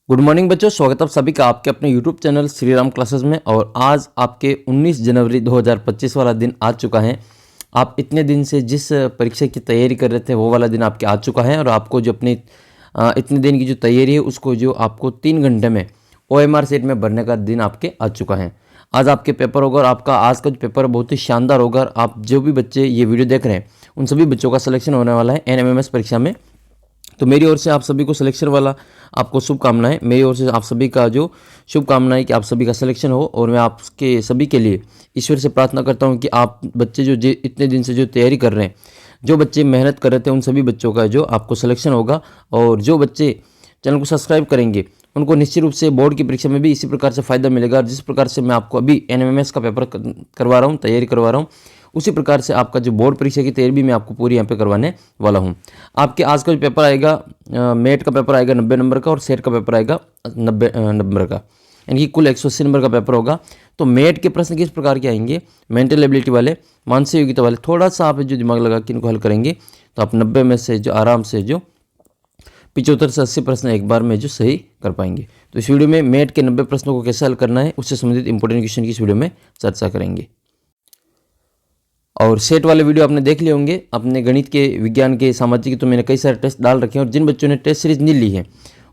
Good morning बच्चों, स्वागत है आप सभी का आपके अपने YouTube channel Shri Ram classes में। और आज आपके 19 जनवरी 2025 वाला दिन आ चुका है। आप इतने दिन से जिस परीक्षा की तैयारी कर रहे थे वो वाला दिन आपके आ चुका है। और आपको जो अपनी इतने दिन की जो तैयारी है उसको जो आपको 3 घंटे में OMR सेट में भरने का दिन आपके आ चुका है। आज आपके पेपर होगा और आपका आज का जो पेपर बहुत ही शानदार होगा। आप जो भी बच्चे ये वीडियो देख रहे हैं उन सभी बच्चों का सिलेक्शन होने वाला है NMMS परीक्षा में। तो मेरी ओर से आप सभी को सिलेक्शन वाला आपको शुभकामनाएं। मेरी ओर से आप सभी का जो शुभकामनाएं कि आप सभी का सिलेक्शन हो। और मैं आपके सभी के लिए ईश्वर से प्रार्थना करता हूं कि आप बच्चे जो इतने दिन से जो तैयारी कर रहे हैं, जो बच्चे मेहनत कर रहे थे, उन सभी बच्चों का जो आपको सिलेक्शन होगा। और जो बच्चे चैनल को सब्सक्राइब करेंगे उनको निश्चित रूप से बोर्ड की परीक्षा में भी इसी प्रकार से फ़ायदा मिलेगा। और जिस प्रकार से मैं आपको अभी NMMS का पेपर करवा रहा हूँ, तैयारी करवा रहा हूँ, उसी प्रकार से आपका जो बोर्ड परीक्षा की तैयारी भी मैं आपको पूरी यहाँ पे करवाने वाला हूँ। आपके आज का जो पेपर आएगा, मेट का पेपर आएगा 90 नंबर का और सेट का पेपर आएगा 90 नंबर का, यानी कि कुल 180 नंबर का पेपर होगा। तो मेट के प्रश्न किस प्रकार के आएंगे, मेंटल एबिलिटी वाले, मानसिक योग्यता वाले, थोड़ा सा आप जो दिमाग लगा के इनको हल करेंगे तो आप 90 में से जो आराम से जो 75 से 80 प्रश्न एक बार में जो सही कर पाएंगे। तो इस वीडियो में मेट के 90 प्रश्नों को कैसे हल करना है उससे संबंधित इंपॉर्टेंट क्वेश्चन की इस वीडियो में चर्चा करेंगे। और सेट वाले वीडियो आपने देख लिए होंगे, अपने गणित के, विज्ञान के, सामाजिक के, तो मैंने कई सारे टेस्ट डाल रखे हैं। और जिन बच्चों ने टेस्ट सीरीज नहीं ली है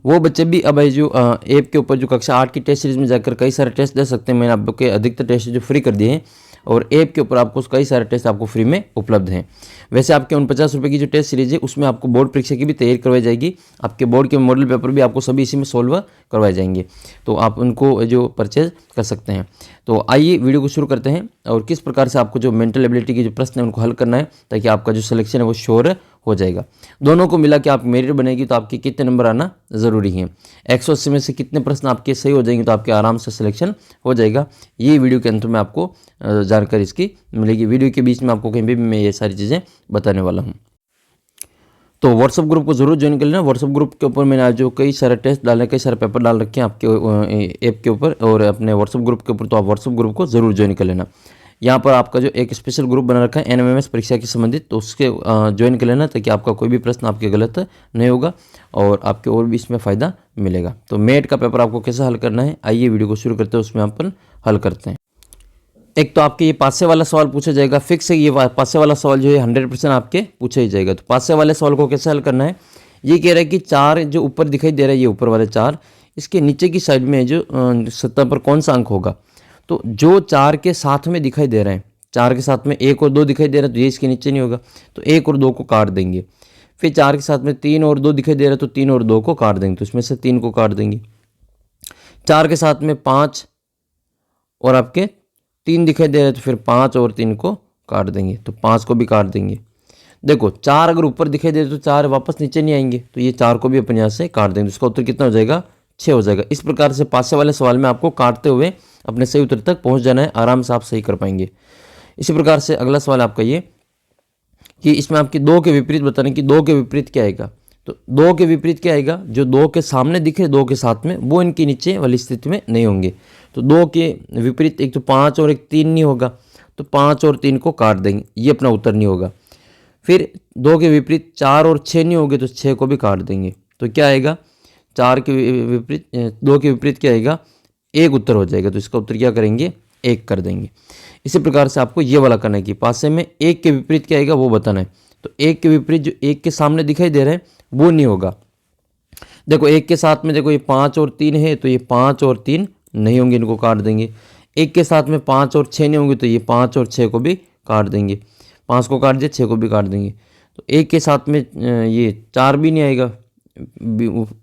वो बच्चे भी अब जो ऐप के ऊपर जो कक्षा 8 की टेस्ट सीरीज में जाकर कई सारे टेस्ट दे सकते हैं। मैंने आपके अधिकतर टेस्ट जो फ्री कर दिए हैं और ऐप के ऊपर आपको कई सारे टेस्ट आपको फ्री में उपलब्ध हैं। वैसे आपके 49 रुपये की जो टेस्ट सीरीज है उसमें आपको बोर्ड परीक्षा की भी तैयारी करवाई जाएगी। आपके बोर्ड के मॉडल पेपर भी आपको सभी इसी में सोल्व करवाए जाएंगे, तो आप उनको जो परचेज कर सकते हैं। तो आइए वीडियो को शुरू करते हैं और किस प्रकार से आपको जो मेंटल एबिलिटी के जो प्रश्न है उनको हल करना है ताकि आपका जो सिलेक्शन है वो श्योर हो जाएगा। दोनों को मिला के आप मेरिट बनेगी तो आपके कितने नंबर आना ज़रूरी है, 180 में से कितने प्रश्न आपके सही हो जाएंगे तो आपके आराम से सिलेक्शन हो जाएगा। ये वीडियो के अंत में आपको जानकारी इसकी मिलेगी। वीडियो के बीच में आपको कहीं भी मैं ये सारी चीज़ें बताने वाला हूँ। तो व्हाट्सअप ग्रुप को जरूर ज्वाइन कर लेना। व्हाट्सअप ग्रुप के ऊपर मैंने आज जो कई सारे टेस्ट डाले, कई सारे पेपर डाल रखे हैं आपके ऐप के ऊपर और अपने व्हाट्सअप ग्रुप के ऊपर, तो आप व्हाट्सअप ग्रुप को जरूर ज्वाइन कर लेना। यहाँ पर आपका जो एक स्पेशल ग्रुप बना रखा है NMMS परीक्षा के संबंधित, तो उसके ज्वाइन कर लेना ताकि आपका कोई भी प्रश्न आपके गलत नहीं होगा और आपके और भी इसमें फ़ायदा मिलेगा। तो मेट का पेपर आपको कैसे हल करना है, आइए वीडियो को शुरू करते हैं, उसमें अपन हल करते हैं। एक तो आपके ये पासे वाला सवाल पूछा जाएगा, फिक्स है ये पासे वाला सवाल जो है 100% आपके पूछा ही जाएगा। तो पासे वाले सवाल को कैसे हल करना है, ये कह रहा है कि 4 जो ऊपर दिखाई दे रहा है, ये ऊपर वाले 4, इसके नीचे की साइड में जो सतह पर कौन सा अंक होगा। तो जो 4 के साथ में दिखाई दे रहे हैं, 4 के साथ में 1 और 2 दिखाई दे रहा है तो ये इसके नीचे नहीं होगा, तो 1 और 2 को काट देंगे। फिर 4 के साथ में 3 और 2 दिखाई दे रहा है तो 3 और 2 को काट देंगे, तो इसमें से 3 को काट देंगे। 4 के साथ में 5 और आपके 3 दिखाई दे रहा है तो फिर 5 और 3 को काट देंगे, तो 5 को भी काट देंगे। देखो 4 अगर ऊपर दिखाई दे तो 4 वापस नीचे नहीं आएंगे, तो ये 4 को भी अपन यहाँ से काट देंगे। इसका उत्तर कितना हो जाएगा, 6 हो जाएगा। इस प्रकार से पासे वाले सवाल में आपको काटते हुए अपने सही उत्तर तक पहुँच जाना है, आराम से आप सही कर पाएंगे। इसी प्रकार से अगला सवाल आपका ये कि इसमें आपकी 2 के विपरीत बताने कि 2 के विपरीत क्या आएगा। तो 2 के विपरीत क्या आएगा, जो 2 के सामने दिखे 2 के साथ में, वो इनके नीचे वाली स्थिति में नहीं होंगे। तो 2 के विपरीत एक तो 5 और एक 3 नहीं होगा, तो 5 और 3 को काट देंगे, ये अपना उत्तर नहीं होगा। फिर 2 के विपरीत 4 और 6 नहीं होंगे तो 6 को भी काट देंगे, तो क्या आएगा, 4 के विपरीत 2 के विपरीत क्या आएगा, 1 उत्तर हो जाएगा। तो इसका उत्तर क्या करेंगे, 1 कर देंगे। इसी प्रकार से आपको ये वाला करना है कि पासे में 1 के विपरीत क्या आएगा वो बताना है। तो 1 के विपरीत जो 1 के सामने दिखाई दे रहा है वो नहीं होगा। देखो 1 के साथ में देखो ये 5 और 3 है, तो ये 5 और 3 नहीं होंगे, इनको काट देंगे। 1 के साथ में 5 और 6 नहीं होंगे, तो ये 5 और 6 को भी काट देंगे। 5 को काट दिया, 6 को भी काट देंगे। तो 1 के साथ में ये 4 भी नहीं आएगा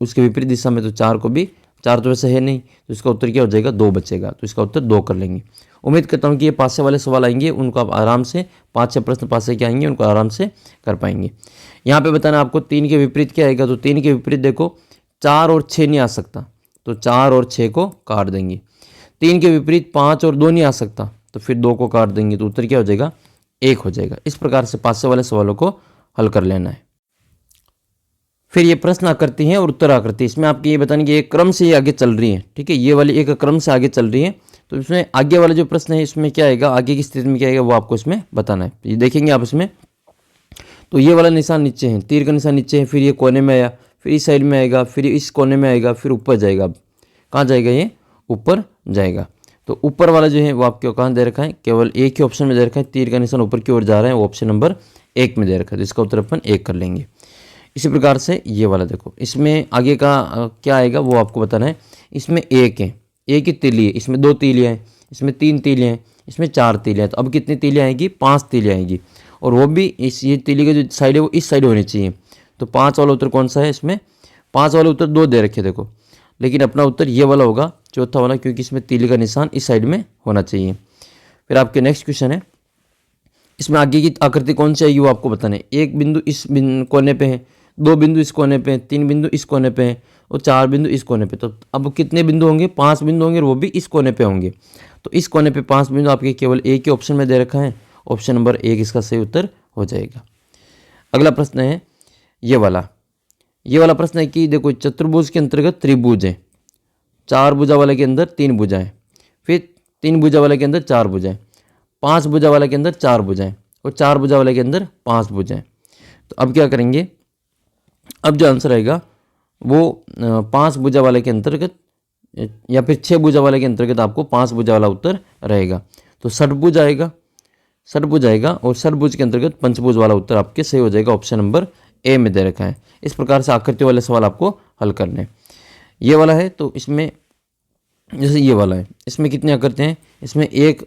उसके विपरीत दिशा में, तो 4 को भी, 4 तो वैसे है नहीं, तो इसका उत्तर क्या हो जाएगा, 2 बचेगा। तो इसका उत्तर 2 कर लेंगे। उम्मीद करता हूँ कि ये पासे वाले सवाल आएंगे उनको आप आराम से 5-6 प्रश्न पासे के आएंगे, उनको आराम से कर पाएंगे। यहाँ पे बताना आपको 3 के विपरीत क्या आएगा। तो 3 के विपरीत देखो 4 और 6 नहीं आ सकता, तो 4 और 6 को काट देंगे। 3 के विपरीत 5 और 2 नहीं आ सकता, तो फिर 2 को काट देंगे, तो उत्तर क्या हो जाएगा, 1 हो जाएगा। इस प्रकार से पासे वाले सवालों को हल कर लेना है। फिर ये प्रश्न आकृति है और उत्तर आकृति, इसमें आपके ये बताने कि एक क्रम से ये आगे चल रही है, ठीक है, ये वाली एक क्रम से आगे चल रही है। तो इसमें आगे वाला जो प्रश्न है इसमें क्या आएगा, आगे की स्थिति में क्या आएगा वो आपको इसमें बताना है। ये देखेंगे आप इसमें, तो ये वाला निशान नीचे है, तीर का निशान नीचे है, फिर ये कोने में आया, फिर इस साइड में आएगा, फिर इस कोने में आएगा, फिर ऊपर जाएगा। अब कहाँ जाएगा ये? ऊपर जाएगा। तो ऊपर वाला जो है वो आपको कहाँ दे रखा है? केवल एक ही ऑप्शन में दे रखा है, तीर का निशान ऊपर की ओर जा रहा है, वो ऑप्शन नंबर 1 में दे रखा है। तो इसका उत्तर अपन 1 कर लेंगे। इसी प्रकार से ये वाला देखो, इसमें आगे का क्या आएगा वो आपको बताना है। इसमें एक है, एक ही तीली है, इसमें 2 तीलियाँ हैं, इसमें 3 तीलियाँ हैं, इसमें 4 तीलियाँ हैं। तो अब कितनी तीलियाँ आएगी? 5 तीलियाँ आएगी। और वो भी इस ये तीली का जो साइड है वो इस साइड होनी चाहिए। तो 5 वाला उत्तर कौन सा है? इसमें 5 वाले उत्तर 2 दे रखे देखो, लेकिन अपना उत्तर ये वाला होगा, चौथा वाला, क्योंकि इसमें तीली का निशान इस साइड में होना चाहिए। फिर आपके नेक्स्ट क्वेश्चन है, इसमें आगे की आकृति कौन सी आएगी वो आपको बताना है। एक बिंदु इस कोने पे है, 2 बिंदु इस कोने पे हैं, 3 बिंदु इस कोने पे हैं और 4 बिंदु इस कोने पे। तो अब कितने बिंदु होंगे? 5 बिंदु होंगे और वो भी इस कोने पे होंगे। तो इस कोने पे 5 बिंदु आपके केवल एक ही ऑप्शन में दे रखा है, ऑप्शन नंबर 1 इसका सही उत्तर हो जाएगा। अगला प्रश्न है ये वाला प्रश्न है कि देखो, चतुर्भुज के अंतर्गत त्रिभुज है, 4 भुजा वाले के अंदर 3 भुजाएं, फिर 3 भुजा वाले के अंदर 4 भुजाएं, 5 भुजा वाले के अंदर 4 भुजाएं और 4 भुजा वाले के अंदर 5 भुजाएं। तो अब क्या करेंगे? अब जो आंसर आएगा वो 5 भुजा वाले के अंतर्गत या फिर 6 भुजा वाले के अंतर्गत आपको 5 भुजा वाला उत्तर रहेगा। तो षटभुज आएगा और षटभुज के अंतर्गत पंचभुज वाला उत्तर आपके सही हो जाएगा, ऑप्शन नंबर ए में दे रखा है। इस प्रकार से आकृति वाले सवाल आपको हल करने हैं। ये वाला है तो इसमें जैसे ये वाला है, इसमें कितनी आकृतियाँ हैं? इसमें 1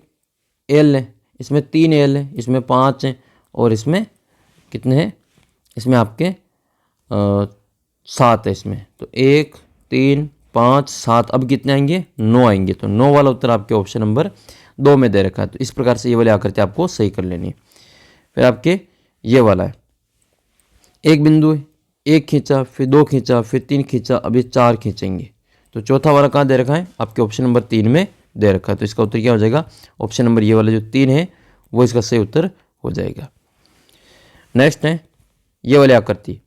एल है, इसमें 3 एल है, इसमें 5 है और इसमें कितने हैं? इसमें आपके 7 है इसमें। तो 1 3 5 7, अब कितने आएंगे? 9 आएंगे। तो 9 वाला उत्तर आपके ऑप्शन नंबर 2 में दे रखा है। तो इस प्रकार से ये वाली आकृति आपको सही कर लेनी है। फिर आपके ये वाला है, एक बिंदु है, 1 खींचा, फिर 2 खींचा, फिर 3 खींचा, अब ये 4 खींचेंगे। तो चौथा वाला कहाँ दे रखा है? आपके ऑप्शन नंबर 3 में दे रखा है। तो इसका उत्तर क्या हो जाएगा? ऑप्शन नंबर ये वाला जो 3 है वो इसका सही उत्तर हो जाएगा। नेक्स्ट है ये वाली आकृति,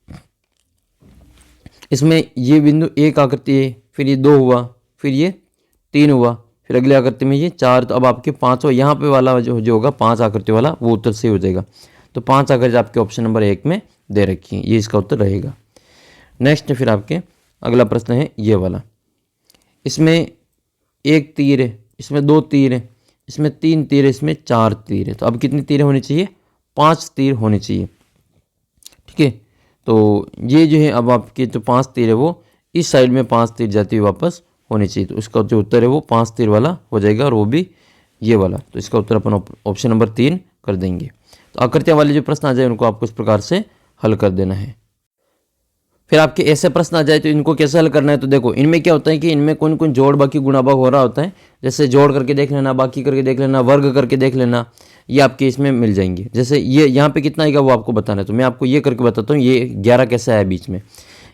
इसमें ये बिंदु 1 आकृति है, फिर ये 2 हुआ, फिर ये 3 हुआ, फिर अगली आकृति में ये 4। तो अब आपके 5 यहाँ पे वाला जो होगा 5 आकृति वाला वो उत्तर सही हो जाएगा। तो 5 आकृति आपके ऑप्शन नंबर 1 में दे रखी है, ये इसका उत्तर रहेगा। नेक्स्ट फिर आपके अगला प्रश्न है ये वाला, इसमें 1 तीर है, इसमें 2 तीर है, इसमें 3 तीर है, इसमें 4 तीर है। तो अब कितनी तीरें होनी चाहिए? 5 तीर होनी चाहिए। ठीक है, तो ये जो है अब आपके जो 5 तीर है वो इस साइड में 5 तीर जाती हुई वापस होनी चाहिए। तो इसका जो उत्तर है वो 5 तीर वाला हो जाएगा और वो भी ये वाला। तो इसका उत्तर अपन ऑप्शन नंबर 3 कर देंगे। तो आकृतियाँ वाले जो प्रश्न आ जाए उनको आपको इस प्रकार से हल कर देना है। फिर आपके ऐसे प्रश्न आ जाए तो इनको कैसे हल करना है? तो देखो, इनमें क्या होता है कि इनमें कौन कौन जोड़ बाकी गुणा भाग हो रहा होता है। जैसे जोड़ करके देख लेना, बाकी करके देख लेना, वर्ग करके देख लेना, ये आपके इसमें मिल जाएंगे। जैसे ये यहाँ पे कितना आएगा वो आपको बताना है। तो मैं आपको ये करके बताता हूँ, ये 11 कैसे आया बीच में।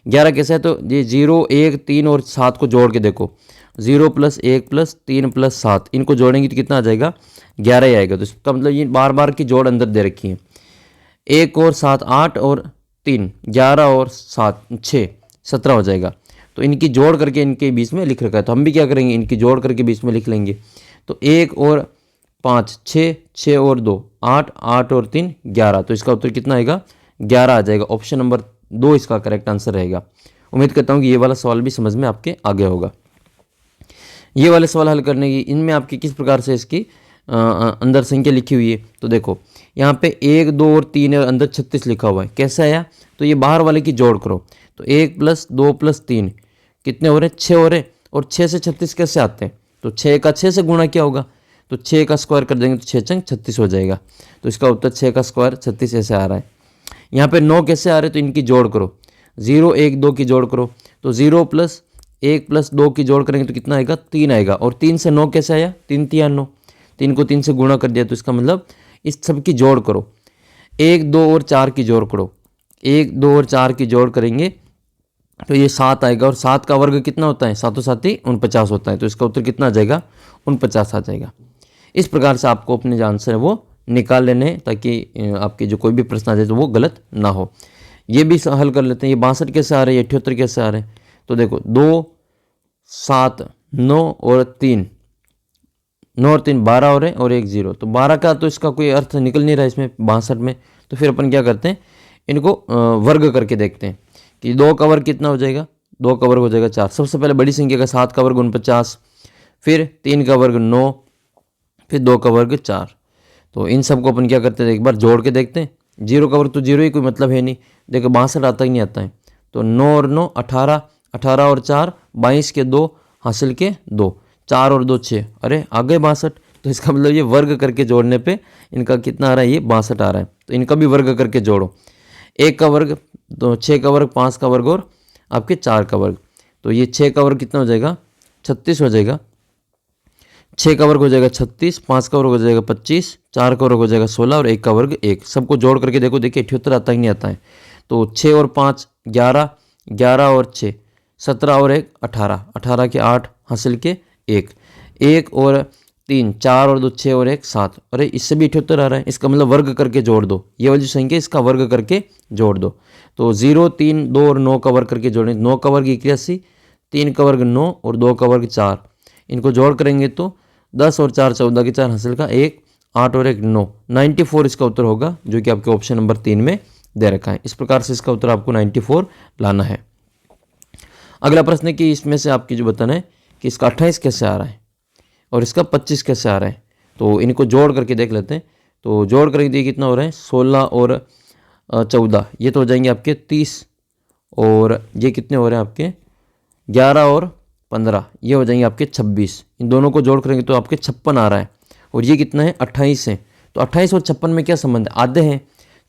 11 कैसे है? तो ये 0 1 3 और 7 को जोड़ के देखो, 0 + 1 + 3 + 7, इनको जोड़ेंगे तो कितना आ जाएगा? 11 ही आएगा। तो इसका मतलब ये बार बार की जोड़ अंदर दे रखी है। 1 और 7 8 और 3 11 और 7 6 17 हो जाएगा। तो इनकी जोड़ करके इनके बीच में लिख रखा है। तो हम भी क्या करेंगे? इनकी जोड़ करके बीच में लिख लेंगे। तो 1 और 5 6, 6 और 2 8, 8 और 3 11। तो इसका उत्तर कितना आएगा? 11 आ जाएगा। ऑप्शन नंबर 2 इसका करेक्ट आंसर रहेगा। उम्मीद करता हूँ कि ये वाला सवाल भी समझ में आपके आगे होगा। ये वाले सवाल हल करने की इनमें आपकी किस प्रकार से इसकी अंदर संख्या लिखी हुई है। तो देखो, यहाँ पे 1 2 और 3 है, अंदर 36 लिखा हुआ है। कैसे आया? तो ये बाहर वाले की जोड़ करो। तो 1 + 2 + 3 कितने हो रहे? 6 हो रहे। और 6 से 36 कैसे आते हैं? तो 6 का 6 से गुणा क्या होगा? तो 6 का स्क्वायर कर देंगे तो 6 × 36 हो जाएगा। तो इसका उत्तर 6 का स्क्वायर 36 ऐसे आ रहा है। यहाँ पे 9 कैसे आ रहे? तो इनकी जोड़ करो, 0 1 2 की जोड़ करो। तो 0 + 1 + 2 की जोड़ करेंगे तो कितना आएगा? 3 आएगा। और 3 से 9 कैसे आया? 3 3 9, 3 को 3 से गुणा कर दिया। तो इसका मतलब इस सब की जोड़ करो, 1 2 और 4 की जोड़ करो, 1 2 और 4 की जोड़ करेंगे तो ये 7 आएगा। और 7 का वर्ग कितना होता है? 7 7 ही 49 होता है। तो इसका उत्तर कितना आ जाएगा? 49 आ जाएगा। इस प्रकार से आपको अपने जो आंसर है वो निकाल लेने हैं, ताकि आपके जो कोई भी प्रश्न आ जाए तो वो गलत ना हो। ये भी हल कर लेते हैं। ये 62 कैसे आ रहे हैं? 78 कैसे आ रहे हैं? तो देखो, 2 7 9 और 3, 9 और 3 12 हो रहे हैं और 1 0। तो 12 का तो इसका कोई अर्थ निकल नहीं रहा इसमें 62 में। तो फिर अपन क्या करते हैं? इनको वर्ग करके देखते हैं कि 2 का वर्ग कितना हो जाएगा, 2 का वर्ग हो जाएगा 4। सबसे पहले बड़ी संख्या का 7 का वर्ग 49, फिर 3 का वर्ग 9, फिर 2 का वर्ग 4। तो इन सबको अपन क्या करते हैं, एक बार जोड़ के देखते हैं। 0 का वर्ग तो 0 ही, कोई मतलब है नहीं। देखो 62 आता ही नहीं आता है। तो 9 और 9 18, 18 और 4 22 के 2 हासिल के 2, 4 और 2 6, अरे आ गए 62। तो इसका मतलब ये वर्ग करके जोड़ने पे इनका कितना आ रहा है, ये 62 आ रहा है। तो इनका भी वर्ग करके जोड़ो। 1 का वर्ग तो 6 का वर्ग, 5 का वर्ग और आपके 4 का वर्ग। तो ये 6 का वर्ग कितना हो जाएगा, 36 हो जाएगा। 6 का वर्ग हो जाएगा 36, 5 का वर्ग हो जाएगा 25, 4 का वर्ग हो जाएगा 16 और 1 का वर्ग 1। सबको जोड़ करके देखो, देखिए 78 आता ही नहीं आता है। तो 6 और 5 11, 11 और 6 17 और 1 18, 18 के 8 हासिल के 1, 1 और 3 4 और 2 6 और 1 7। अरे इससे भी 78 आ रहा है। इसका मतलब वर्ग करके जोड़ दो। ये वाली जो संख्या इसका वर्ग करके जोड़ दो। तो 0 3 2 और 9 का वर्ग करके जोड़ें। 9 का वर्ग 81, 3 का वर्ग 9 और 2 का वर्ग 4। इनको जोड़ करेंगे तो 10 और 4 14 के 4 हासिल का 1, 8 और 1 9, 94 इसका उत्तर होगा, जो कि आपके ऑप्शन नंबर 3 में दे रखा है। इस प्रकार से इसका उत्तर आपको 94 लाना है। अगला प्रश्न है कि इसमें से आपकी जो बताना है कि इसका 28 कैसे आ रहा है और इसका 25 कैसे आ रहा है। तो इनको जोड़ करके देख लेते हैं। तो जोड़ करके देखिए कितना हो रहा है, 16 और 14 ये तो हो जाएंगे आपके 30, और ये कितने हो रहे हैं आपके 11 और 15 ये हो जाएंगे आपके 26। इन दोनों को जोड़ करेंगे तो आपके 56 आ रहा है। और ये कितना है 28 है। तो 28 और 56 में क्या संबंध है, आधे हैं।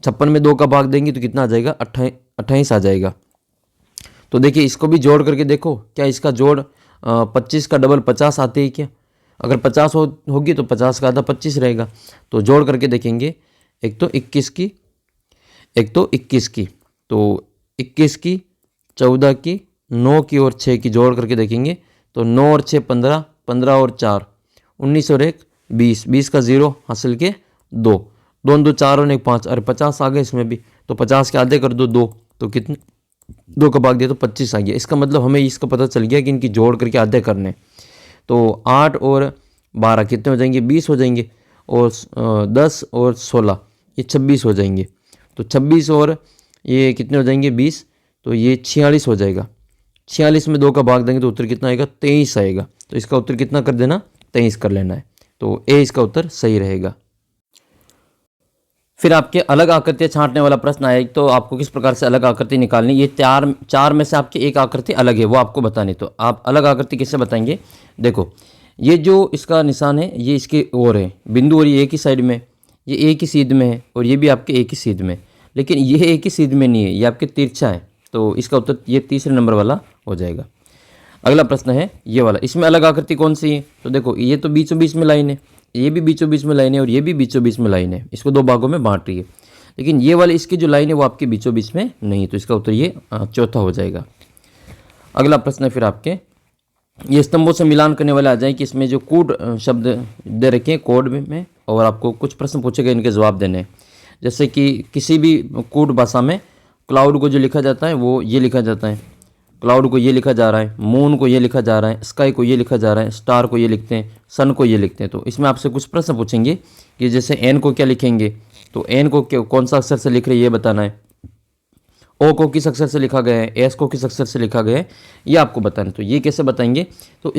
56 में 2 का भाग देंगे तो कितना आ जाएगा, 28 आ जाएगा। तो देखिए इसको भी जोड़ करके देखो, क्या इसका जोड़ 25 का डबल 50 आते ही क्या। अगर 50 होगी तो 50 का आधा 25 रहेगा। तो जोड़ करके देखेंगे, एक तो 21 की, एक तो 21 की, तो 21 की, 14 की, 9 की और 6 की जोड़ करके देखेंगे तो 9 और 6 15, 15 और 4 19 और 1 20, 20 का 0 हासिल के 2, 2 2 4 और 1 5, अरे 50 आ गए इसमें भी। तो 50 के आधे कर दो 2, तो कितने 2 का भाग दिया तो 25 आ गया। इसका मतलब हमें इसका पता चल गया कि इनकी जोड़ करके आधे करने। तो 8 और 12 कितने हो जाएंगे, 20 हो जाएंगे। और 10 और 16 ये 26 हो जाएंगे। तो 26 और ये कितने हो जाएंगे 20, तो ये 46 हो जाएगा। 46 में 2 का भाग देंगे तो उत्तर कितना आएगा, 23 आएगा। तो इसका उत्तर कितना कर देना, 23 कर लेना है। तो ए इसका उत्तर सही रहेगा। फिर आपके अलग आकृतियाँ छांटने वाला प्रश्न आएगा। तो आपको किस प्रकार से अलग आकृति निकालनी, ये चार में से आपकी एक आकृति अलग है, वो आपको बतानी। तो आप अलग आकृति कैसे बताएंगे, देखो ये जो इसका निशान है ये इसके ओर है बिंदु, और ये एक ही साइड में, ये एक ही सीध में है, और ये भी आपके एक ही सीध में। लेकिन ये एक ही सीध में नहीं है, ये आपके तिरछा है। तो इसका उत्तर ये तीसरे नंबर वाला हो जाएगा। अगला प्रश्न है ये वाला, इसमें अलग आकृति कौन सी है। तो देखो ये तो बीचों बीच में लाइन है, ये भी बीचों बीच में लाइन है, और ये भी बीचों बीच में लाइन है। इसको 2 भागों में बांट रही है। लेकिन ये वाली इसकी जो लाइन है वो आपके बीचों बीच में नहीं, तो इसका उत्तर ये चौथा हो जाएगा। अगला प्रश्न है फिर आपके, ये स्तंभों से मिलान करने वाले आ जाए कि इसमें जो कूट शब्द दे रखे हैं कोड में, और आपको कुछ प्रश्न पूछे गए, इनके जवाब देने हैं। जैसे कि किसी भी कूट भाषा में क्लाउड को जो लिखा जाता है वो ये लिखा जाता है, क्लाउड को ये लिखा जा रहा है, मून को ये लिखा जा रहा है, स्काई को ये लिखा जा रहा है, स्टार को ये लिखते हैं, सन को ये लिखते हैं। तो इसमें आपसे कुछ प्रश्न पूछेंगे कि जैसे एन को क्या लिखेंगे, तो एन को कौन सा अक्षर से लिख रहे हैं ये बताना है। ओ को किस अक्षर से लिखा गया है, एस को किस अक्षर से लिखा गया है, ये आपको बताना है। तो ये कैसे बताएंगे, तो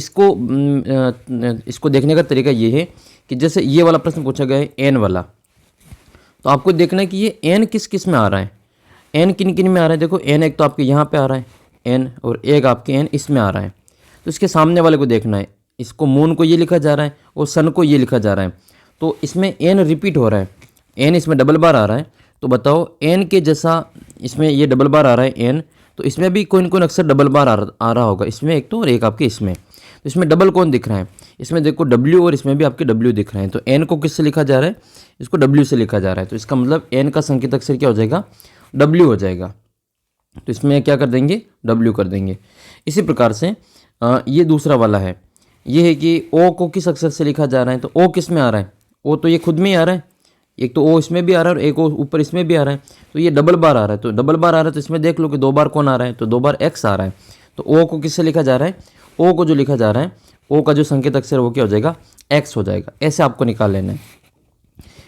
इसको देखने का तरीका ये है कि जैसे ये वाला प्रश्न पूछा गया है एन वाला, तो आपको देखना है कि ये एन किस किस में आ रहा है, एन किन किन में आ रहा है। देखो एन एक तो आपके यहाँ पे आ रहा है एन, और एक आपके एन इसमें आ रहा है। तो इसके सामने वाले को देखना है, इसको मून को ये लिखा जा रहा है और सन को ये लिखा जा रहा है। तो इसमें एन रिपीट हो रहा है, एन इसमें डबल बार आ रहा है। तो बताओ एन के जैसा इसमें ये डबल बार आ रहा है एन, तो इसमें भी कौन कौन अक्सर डबल बार आ रहा होगा, इसमें एक तो और एक आपके इसमें। तो इसमें डबल कौन दिख रहा है, इसमें देखो डब्ल्यू, और इसमें भी आपके डब्ल्यू दिख रहे हैं। तो एन को किससे लिखा जा रहा है, इसको डब्ल्यू से लिखा जा रहा है। तो इसका मतलब एन का संकेत अक्षर क्या हो जाएगा, डब्ल्यू हो जाएगा। तो इसमें क्या कर देंगे, डब्ल्यू कर देंगे। इसी प्रकार से ये दूसरा वाला है, ये है कि ओ को किस अक्षर से लिखा जा रहा है। तो ओ किस में आ रहा है, ओ तो ये खुद में ही आ रहा है, एक तो ओ इसमें भी आ रहा है और एक ओ ऊपर इसमें भी आ रहा है। तो ये डबल बार आ रहा है, तो डबल बार आ रहा है तो इसमें देख लो कि 2 बार कौन आ रहा है, तो 2 बार एक्स आ रहा है। तो ओ को किससे लिखा जा रहा है, ओ को जो लिखा जा रहा है, ओ का जो संकेत अक्षर वो क्या हो जाएगा, एक्स हो जाएगा। ऐसे आपको निकाल लेना है।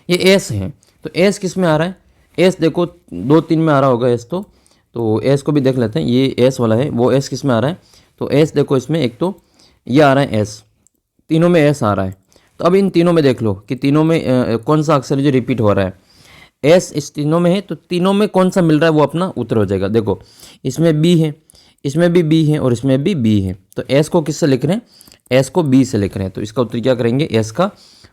ये एस है, तो एस किस में आ रहा है, एस देखो 2 3 में आ रहा होगा एस, तो तो एस को भी देख लेते हैं। ये एस वाला है, वो एस किस में आ रहा है? तो एस देखो इसमें एक तो ये आ रहा है एस, तीनों में एस आ रहा है। तो अब इन तीनों में देख लो कि तीनों में कौन सा अक्षर जो रिपीट हो रहा है। एस इस तीनों में है, तो तीनों में कौन सा मिल रहा है वो अपना उत्तर हो जाएगा। देखो इसमें बी है, इसमें भी बी है और इसमें भी बी है। तो एस को किससे लिख रहे हैं? एस को बी से लिख रहे हैं। तो इसका उत्तर क्या करेंगे? एस का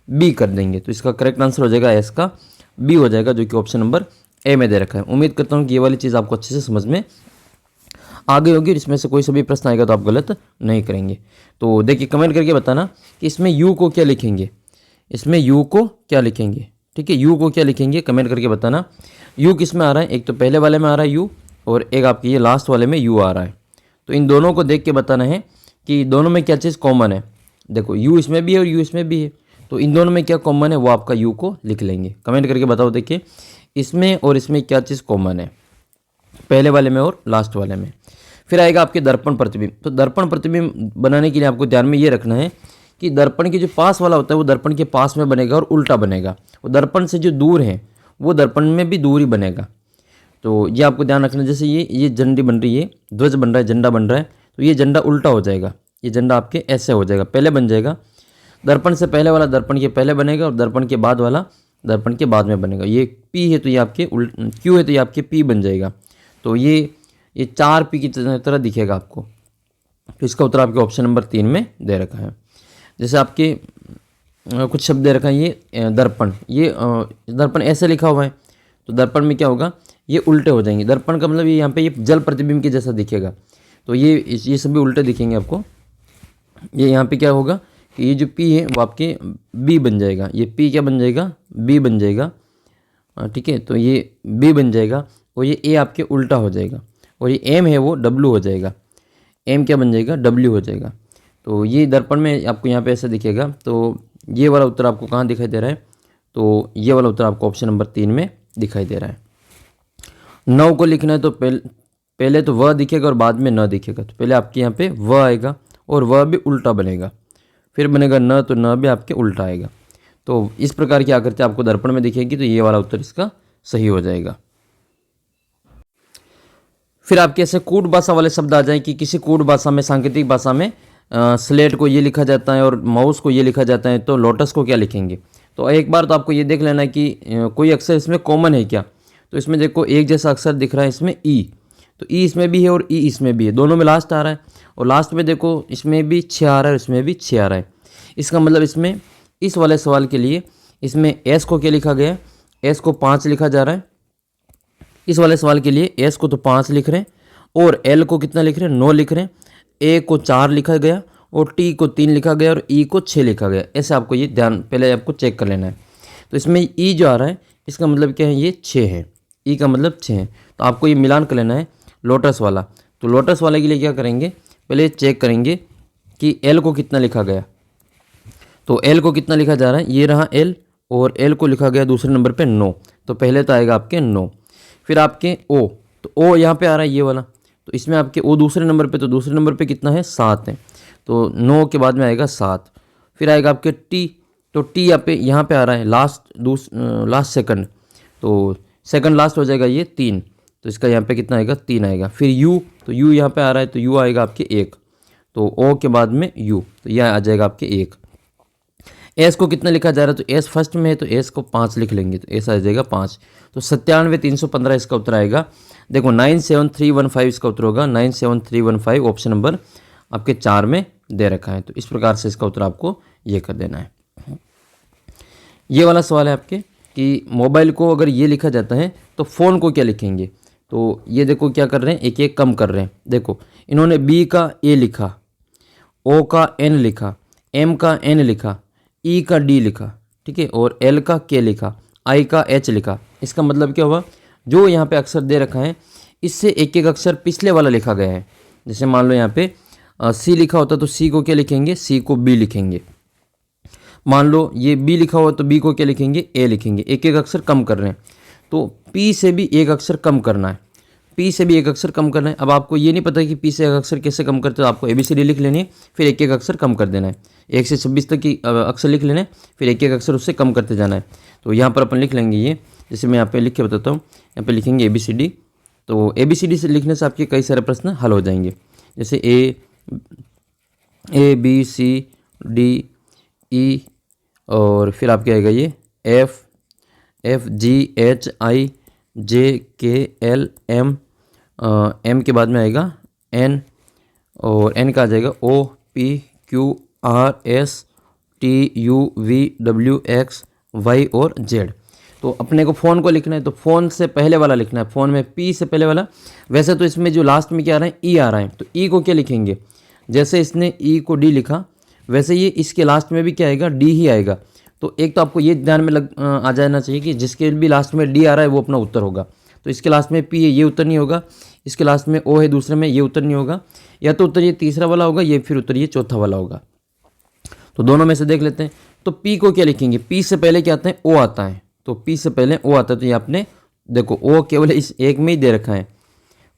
बी कर देंगे। तो इसका करेक्ट आंसर हो जाएगा एस का बी हो जाएगा, जो कि ऑप्शन नंबर ए में दे रखा है। उम्मीद करता हूँ कि ये वाली चीज़ आपको अच्छे से समझ में आ गई होगी। इसमें से कोई सा भी प्रश्न आएगा तो आप गलत नहीं करेंगे। तो देखिए कमेंट करके बताना कि इसमें यू को क्या लिखेंगे, इसमें यू को क्या लिखेंगे। ठीक है, यू को क्या लिखेंगे कमेंट करके बताना। यू किस में आ रहा है? एक तो पहले वाले में आ रहा है यू, और एक आपकी ये लास्ट वाले में यू आ रहा है। तो इन दोनों को देख के बताना है कि दोनों में क्या चीज़ कॉमन है। देखो यू इसमें भी है और यू इसमें भी है, तो इन दोनों में क्या कॉमन है वो आपका यू को लिख लेंगे। कमेंट करके बताओ देखिए इसमें और इसमें क्या चीज़ कॉमन है, पहले वाले में और लास्ट वाले में। फिर आएगा आपके दर्पण प्रतिबिंब। तो दर्पण प्रतिबिंब बनाने के लिए आपको ध्यान में ये रखना है कि दर्पण के जो पास वाला होता है वो दर्पण के पास में बनेगा और उल्टा बनेगा। वो दर्पण से जो दूर है वो दर्पण में भी दूर ही बनेगा। तो ये आपको ध्यान रखना। जैसे ये झंडी बन रही है, ध्वज बन रहा है, झंडा बन रहा है, तो ये झंडा उल्टा हो जाएगा। ये झंडा आपके ऐसे हो जाएगा, पहले बन जाएगा। दर्पण से पहले वाला दर्पण के पहले बनेगा और दर्पण के बाद वाला दर्पण के बाद में बनेगा। ये पी है तो ये आपके क्यू है तो ये आपके पी बन जाएगा। तो ये 4 पी की तरह दिखेगा आपको। तो इसका उत्तर आपके ऑप्शन नंबर 3 में दे रखा है। जैसे आपके कुछ शब्द दे रखा है, ये दर्पण, ये दर्पण ऐसे लिखा हुआ है, तो दर्पण में क्या होगा? ये उल्टे हो जाएंगे। दर्पण का मतलब ये यहाँ पे ये जल प्रतिबिंब के जैसा दिखेगा, तो ये सभी उल्टे दिखेंगे आपको। ये यहाँ पे क्या होगा कि ये जो पी है वो आपके बी बन जाएगा। ये पी क्या बन जाएगा? बी बन जाएगा। ठीक है, तो ये बी बन जाएगा और ये ए आपके उल्टा हो जाएगा, और ये एम है वो डब्ल्यू हो जाएगा। एम क्या बन जाएगा? डब्ल्यू हो जाएगा। तो ये दर्पण में आपको यहाँ पे ऐसा दिखेगा। तो ये वाला उत्तर आपको कहाँ दिखाई दे रहा है? तो ये वाला उत्तर आपको ऑप्शन नंबर 3 में दिखाई दे रहा है। 9 को लिखना है तो पहले तो वह दिखेगा और बाद में न दिखेगा। तो पहले आपके यहाँ पे वह आएगा और वह भी उल्टा बनेगा, फिर बनेगा न, तो न भी आपके उल्टा आएगा। तो इस प्रकार की आकृति आपको दर्पण में दिखेगी, तो ये वाला उत्तर इसका सही हो जाएगा। फिर आपके ऐसे कूट भाषा वाले शब्द आ जाएं कि किसी कूट भाषा में, सांकेतिक भाषा में स्लेट को ये लिखा जाता है और माउस को ये लिखा जाता है, तो लोटस को क्या लिखेंगे? तो एक बार तो आपको ये देख लेना है कि कोई अक्षर इसमें कॉमन है क्या। तो इसमें देखो एक जैसा अक्षर दिख रहा है इसमें ई, तो ई इसमें भी है और ई इसमें भी है, दोनों में लास्ट आ रहा है। और लास्ट में देखो इसमें भी 6 आ रहा है, इसमें भी 6 आ रहा है। इसका मतलब इसमें इस वाले सवाल के लिए इसमें एस को क्या लिखा गया है? एस को 5 लिखा जा रहा है। इस वाले सवाल के लिए एस को तो 5 लिख रहे हैं और एल को कितना लिख रहे हैं? 9 लिख रहे हैं। ए को 4 लिखा गया और टी को 3 लिखा गया और ई को 6 लिखा गया। ऐसे आपको ये ध्यान पहले आपको चेक कर लेना है। तो इसमें ई जो आ रहा है इसका मतलब क्या है? ये 6 है। ई का मतलब 6 है। तो आपको ये मिलान कर लेना है लोटस वाला। तो लोटस वाले के लिए क्या करेंगे? पहले चेक करेंगे कि एल को कितना लिखा गया। तो एल को कितना लिखा जा रहा है? ये रहा एल, और एल को लिखा गया दूसरे नंबर पे 9। तो पहले तो आएगा आपके 9। फिर आपके ओ, तो ओ यहाँ पे आ रहा है ये वाला, तो इसमें आपके ओ दूसरे नंबर पे, तो दूसरे नंबर पे कितना है? 7 है। तो 9 के बाद में आएगा 7। फिर आएगा आपके टी, तो टी यहाँ पे आ रहा है लास्ट सेकंड, तो सेकंड लास्ट हो जाएगा ये 3। तो इसका यहाँ पे कितना आएगा? 3 आएगा। फिर यू, तो यू यहाँ पे आ रहा है, तो यू आएगा आपके 1। तो ओ के बाद में यू, तो यह आ जाएगा आपके 1। एस को कितना लिखा जा रहा है? तो एस फर्स्ट में है, तो एस को 5 लिख लेंगे, तो एस आ जाएगा 5। तो 97,315 इसका उत्तर आएगा। देखो 97315 इसका उत्तर होगा। 97315 ऑप्शन नंबर आपके 4 में दे रखा है। तो इस प्रकार से इसका उत्तर आपको ये कर देना है। ये वाला सवाल है आपके कि मोबाइल को अगर ये लिखा जाता है तो फ़ोन को क्या लिखेंगे। तो ये देखो क्या कर रहे हैं, एक एक कम कर रहे हैं। देखो इन्होंने बी का ए लिखा, ओ का एन लिखा, एम का एन लिखा, ई का डी लिखा, ठीक है, और एल का के लिखा, आई का एच लिखा। इसका मतलब क्या हुआ? जो यहाँ पे अक्षर दे रखा है इससे एक एक अक्षर पिछले वाला लिखा गया है। जैसे मान लो यहाँ पे सी लिखा होता तो सी को क्या लिखेंगे? सी को बी लिखेंगे। मान लो ये बी लिखा हुआ तो बी को क्या लिखेंगे? ए लिखेंगे। एक एक अक्षर कम कर रहे हैं, तो पी से भी एक अक्षर कम करना है, पी से भी एक अक्षर कम करना है। अब आपको ये नहीं पता कि पी से एक अक्षर कैसे कम करते हो, आपको ABCD लिख लेनी है, फिर एक एक अक्षर कम कर देना है। 1 से 26 तक की अक्षर लिख लेने, फिर एक एक अक्षर उससे कम करते जाना है। तो यहाँ पर अपन लिख लेंगे ये, जैसे मैं यहाँ पे लिख के बताता हूँ। यहाँ पे लिखेंगे ABCD तो ABCD से लिखने से आपके कई सारे प्रश्न हल हो जाएंगे, जैसे ABCDE और फिर आपके आएगा ये FGHIJKLM, M के बाद में आएगा N और N का आ जाएगा OPQRSTUVWXY और Z। तो अपने को फ़ोन को लिखना है तो फ़ोन से पहले वाला लिखना है, फ़ोन में P से पहले वाला। वैसे तो इसमें जो लास्ट में क्या आ रहा है E आ रहा है, तो E को क्या लिखेंगे, जैसे इसने E को D लिखा वैसे ये इसके लास्ट में भी क्या आएगा, D ही आएगा। तो एक तो आपको ये ध्यान में आ जाना चाहिए कि जिसके भी लास्ट में D आ रहा है वो अपना उत्तर होगा। तो इसके लास्ट में P है, ये उत्तर नहीं होगा। इसके लास्ट में O है दूसरे में, ये उत्तर नहीं होगा। या तो उत्तर ये तीसरा वाला होगा, ये फिर उत्तर ये चौथा वाला होगा। तो दोनों में से देख लेते हैं। तो P को क्या लिखेंगे, P से पहले क्या आता है, O आता है। तो P से पहले O आता है, तो ये आपने देखो O केवल इस एक में ही दे रखा है,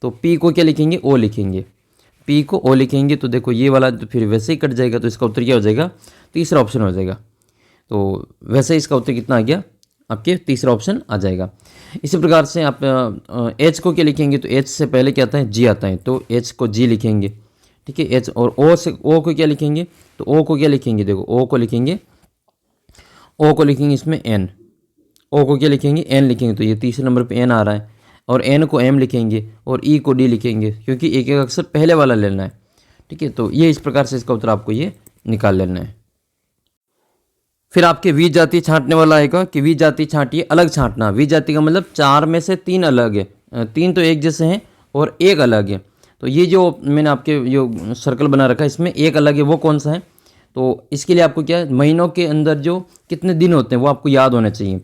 तो P को क्या लिखेंगे, O लिखेंगे। P को O लिखेंगे तो देखो ये वाला तो फिर वैसे ही कट जाएगा, तो इसका उत्तर क्या हो जाएगा, तीसरा ऑप्शन हो जाएगा। तो वैसे इसका उत्तर कितना आ गया, आपके तीसरा ऑप्शन आ जाएगा। इसी प्रकार से आप H को क्या लिखेंगे, तो H से पहले क्या आता है, G आता है, तो H को G लिखेंगे, ठीक है। H और O से O को क्या लिखेंगे, तो O को क्या लिखेंगे, देखो O को लिखेंगे इसमें N। O को क्या लिखेंगे, N लिखेंगे, तो ये तीसरे नंबर पे N आ रहा है। और N को M लिखेंगे और E को D लिखेंगे, क्योंकि एक एक अक्षर पहले वाला लेना है, ठीक है। तो ये इस प्रकार से इसका उत्तर आपको ये निकाल लेना है। फिर आपके वी जाति छांटने वाला आएगा कि वी जाति छांटिए, अलग छांटना। वी जाति का मतलब 4 में से 3 अलग है, 3 तो एक जैसे हैं और एक अलग है। तो ये जो मैंने आपके जो सर्कल बना रखा है इसमें एक अलग है, वो कौन सा है, तो इसके लिए आपको क्या है, महीनों के अंदर जो कितने दिन होते हैं वो आपको याद होना चाहिए।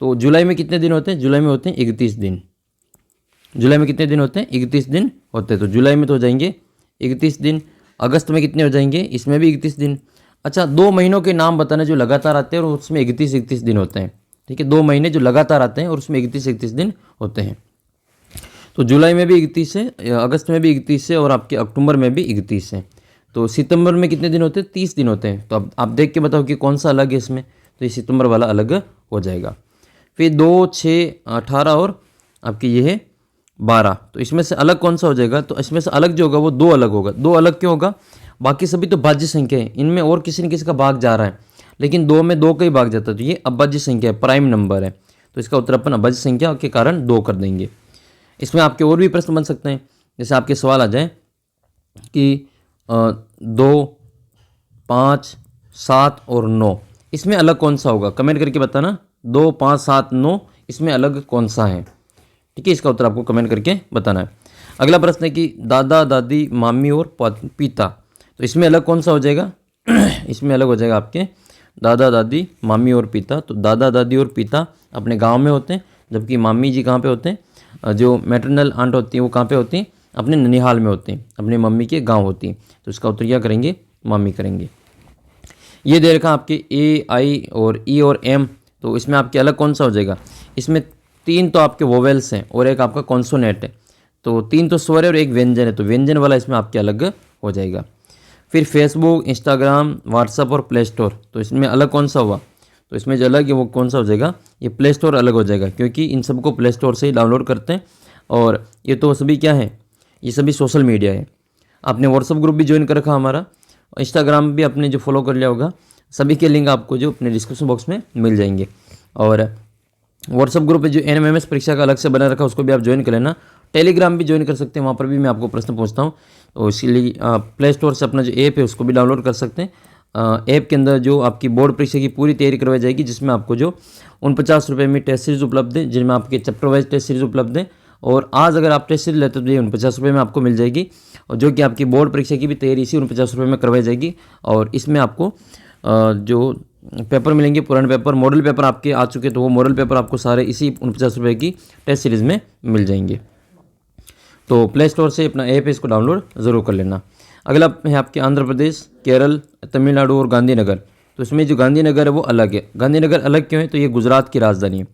तो जुलाई में कितने दिन होते हैं, जुलाई में होते हैं 31 दिन। जुलाई में कितने दिन होते हैं, 31 दिन होते हैं। तो जुलाई में तो हो जाएंगे 31 दिन। अगस्त में कितने हो जाएंगे, इसमें भी 31 दिन। अच्छा, 2 महीनों के नाम बताना जो लगातार आते हैं और उसमें 31 दिन होते हैं, ठीक है। 2 महीने जो लगातार आते हैं और उसमें 31 दिन होते हैं। तो जुलाई में भी 31 है, अगस्त में भी 31 है और आपके अक्टूबर में भी 31 है। तो सितंबर में कितने दिन होते हैं, 30 दिन होते हैं। तो अब आप देख के बताओ कि कौन सा अलग है इसमें, तो ये सितंबर वाला अलग हो जाएगा। फिर 2, 6, 18 और आपकी ये है 12। तो इसमें से अलग कौन सा हो जाएगा, तो इसमें से अलग जो होगा वो 2 अलग होगा। 2 अलग क्यों होगा, बाकी सभी तो भाज्य संख्या है, इनमें और किसी न किसी का भाग जा रहा है, लेकिन 2 में 2 का ही भाग जाता है। तो ये अभाज्य संख्या है, प्राइम नंबर है। तो इसका उत्तर अपन अभाज्य संख्या के कारण 2 कर देंगे। इसमें आपके और भी प्रश्न बन सकते हैं, जैसे आपके सवाल आ जाए कि 2, 5, 7 और 9 इसमें अलग कौन सा होगा, कमेंट करके बताना। 2, 5, 7, 9 इसमें अलग कौन सा है, ठीक है। इसका उत्तर आपको कमेंट करके बताना है। अगला प्रश्न है कि दादा दादी मामी और पिता, तो इसमें अलग कौन सा हो जाएगा इसमें अलग हो जाएगा आपके दादा दादी मामी और पिता। तो दादा दादी और पिता अपने गांव में होते हैं, जबकि मामी जी कहाँ पे होते हैं, जो मैटरनल आंट होती हैं वो कहाँ पे होती हैं, अपने ननिहाल में होती हैं, अपनी मम्मी के गांव होती हैं। तो इसका उत्तर क्या करेंगे, मामी करेंगे। ये दे रखा आपके A, I और E और M, तो इसमें आपके अलग कौन सा हो जाएगा, इसमें 3 तो आपके वोवेल्स हैं और एक आपका कॉन्सोनेंट है। तो 3 तो स्वर है और एक व्यंजन है, तो व्यंजन वाला इसमें आपके अलग हो जाएगा। फिर फेसबुक, इंस्टाग्राम, व्हाट्सअप और प्ले स्टोर, तो इसमें अलग कौन सा हुआ, तो इसमें जो अलग है वो कौन सा हो जाएगा, ये प्ले स्टोर अलग हो जाएगा, क्योंकि इन सबको प्ले स्टोर से ही डाउनलोड करते हैं। और ये तो सभी क्या है, ये सभी सोशल मीडिया है। आपने व्हाट्सअप ग्रुप भी ज्वाइन कर रखा हमारा, इंस्टाग्राम भी आपने जो फॉलो कर लिया होगा, सभी के लिंक आपको जो अपने डिस्क्रिप्शन बॉक्स में मिल जाएंगे। और व्हाट्सअप ग्रुप पे जो NMMS परीक्षा का अलग से बना रखा है उसको भी आप ज्वाइन कर लेना। टेलीग्राम भी ज्वाइन कर सकते हैं, वहाँ पर भी मैं आपको प्रश्न पूछता हूँ। तो इसीलिए प्ले स्टोर से अपना जो ऐप है उसको भी डाउनलोड कर सकते हैं। ऐप के अंदर जो आपकी बोर्ड परीक्षा की पूरी तैयारी करवाई जाएगी, जिसमें आपको जो 49 रुपये में टेस्ट सीरीज उपलब्ध है, जिनमें आपके चैप्टर वाइज टेस्ट सीरीज उपलब्ध है। और आज अगर आप टेस्ट सीरीज लेते हो तो ये 49 रुपये में आपको मिल जाएगी, और जो कि आपकी बोर्ड परीक्षा की भी तैयारी इसी 49 रुपये में करवाई जाएगी। और इसमें आपको जो पेपर मिलेंगे, पुराने पेपर, मॉडल पेपर आपके आ चुके, तो वो मॉडल पेपर आपको सारे इसी 49 रुपये की टेस्ट सीरीज़ में मिल जाएंगे। तो प्ले स्टोर से अपना ऐप है, इसको डाउनलोड ज़रूर कर लेना। अगला है आपके आंध्र प्रदेश, केरल, तमिलनाडु और गांधीनगर। तो इसमें जो गांधीनगर है वो अलग है। गांधीनगर अलग क्यों है, तो ये गुजरात की राजधानी है।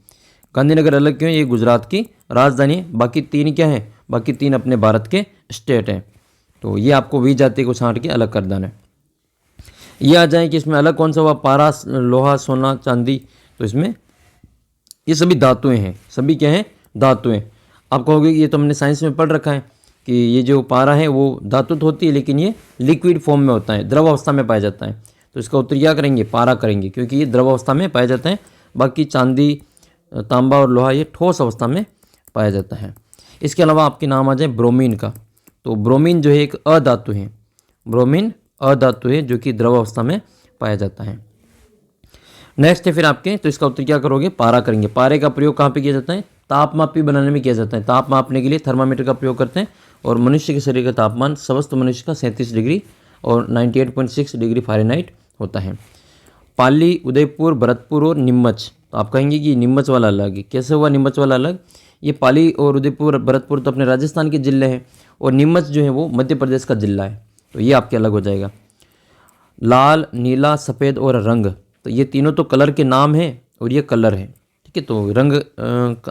गांधीनगर अलग क्यों है, ये गुजरात की राजधानी है। बाकी 3 क्या है, बाकी 3 अपने भारत के स्टेट हैं। तो ये आपको वी जाति को छांट के अलग कर देना है। ये आ जाए कि इसमें अलग कौन सा हुआ, पारा, लोहा, सोना, चांदी। तो इसमें ये सभी धातुएं हैं, सभी क्या हैं, धातुएं। आप कहोगे कि ये तो हमने साइंस में पढ़ रखा है कि ये जो पारा है वो धातु तो होती है लेकिन ये लिक्विड फॉर्म में होता है, द्रव अवस्था में पाया जाता है। तो इसका उत्तर क्या करेंगे, पारा करेंगे, क्योंकि ये द्रव अवस्था में पाया जाता है। बाकी चांदी, तांबा और लोहा ये ठोस अवस्था में पाया जाता है। इसके अलावा आपके नाम आ जाए ब्रोमीन का। तो ब्रोमीन जो है एक अधातु है, ब्रोमीन अधातु है जो कि द्रव अवस्था में पाया जाता है। नेक्स्ट है फिर आपके, तो इसका उत्तर क्या करोगे, पारा करेंगे। पारे का प्रयोग कहाँ पे किया जाता है, तापमापी बनाने में किया जाता है। ताप मापने के लिए थर्मामीटर का प्रयोग करते हैं और मनुष्य के शरीर का तापमान समस्त मनुष्य का 37 डिग्री और 98.6 डिग्री फ़ारेनहाइट होता है। पाली, उदयपुर, भरतपुर और नीमच। तो आप कहेंगे कि नीमच वाला अलग है, कैसे हुआ नीमच वाला अलग? ये पाली और उदयपुर, भरतपुर तो अपने राजस्थान के जिले हैं और नीमच जो है वो मध्य प्रदेश का जिला है, तो ये आपके अलग हो जाएगा। लाल, नीला, सफ़ेद और रंग, तो ये तीनों तो कलर के नाम हैं और ये कलर है, ठीक है। तो रंग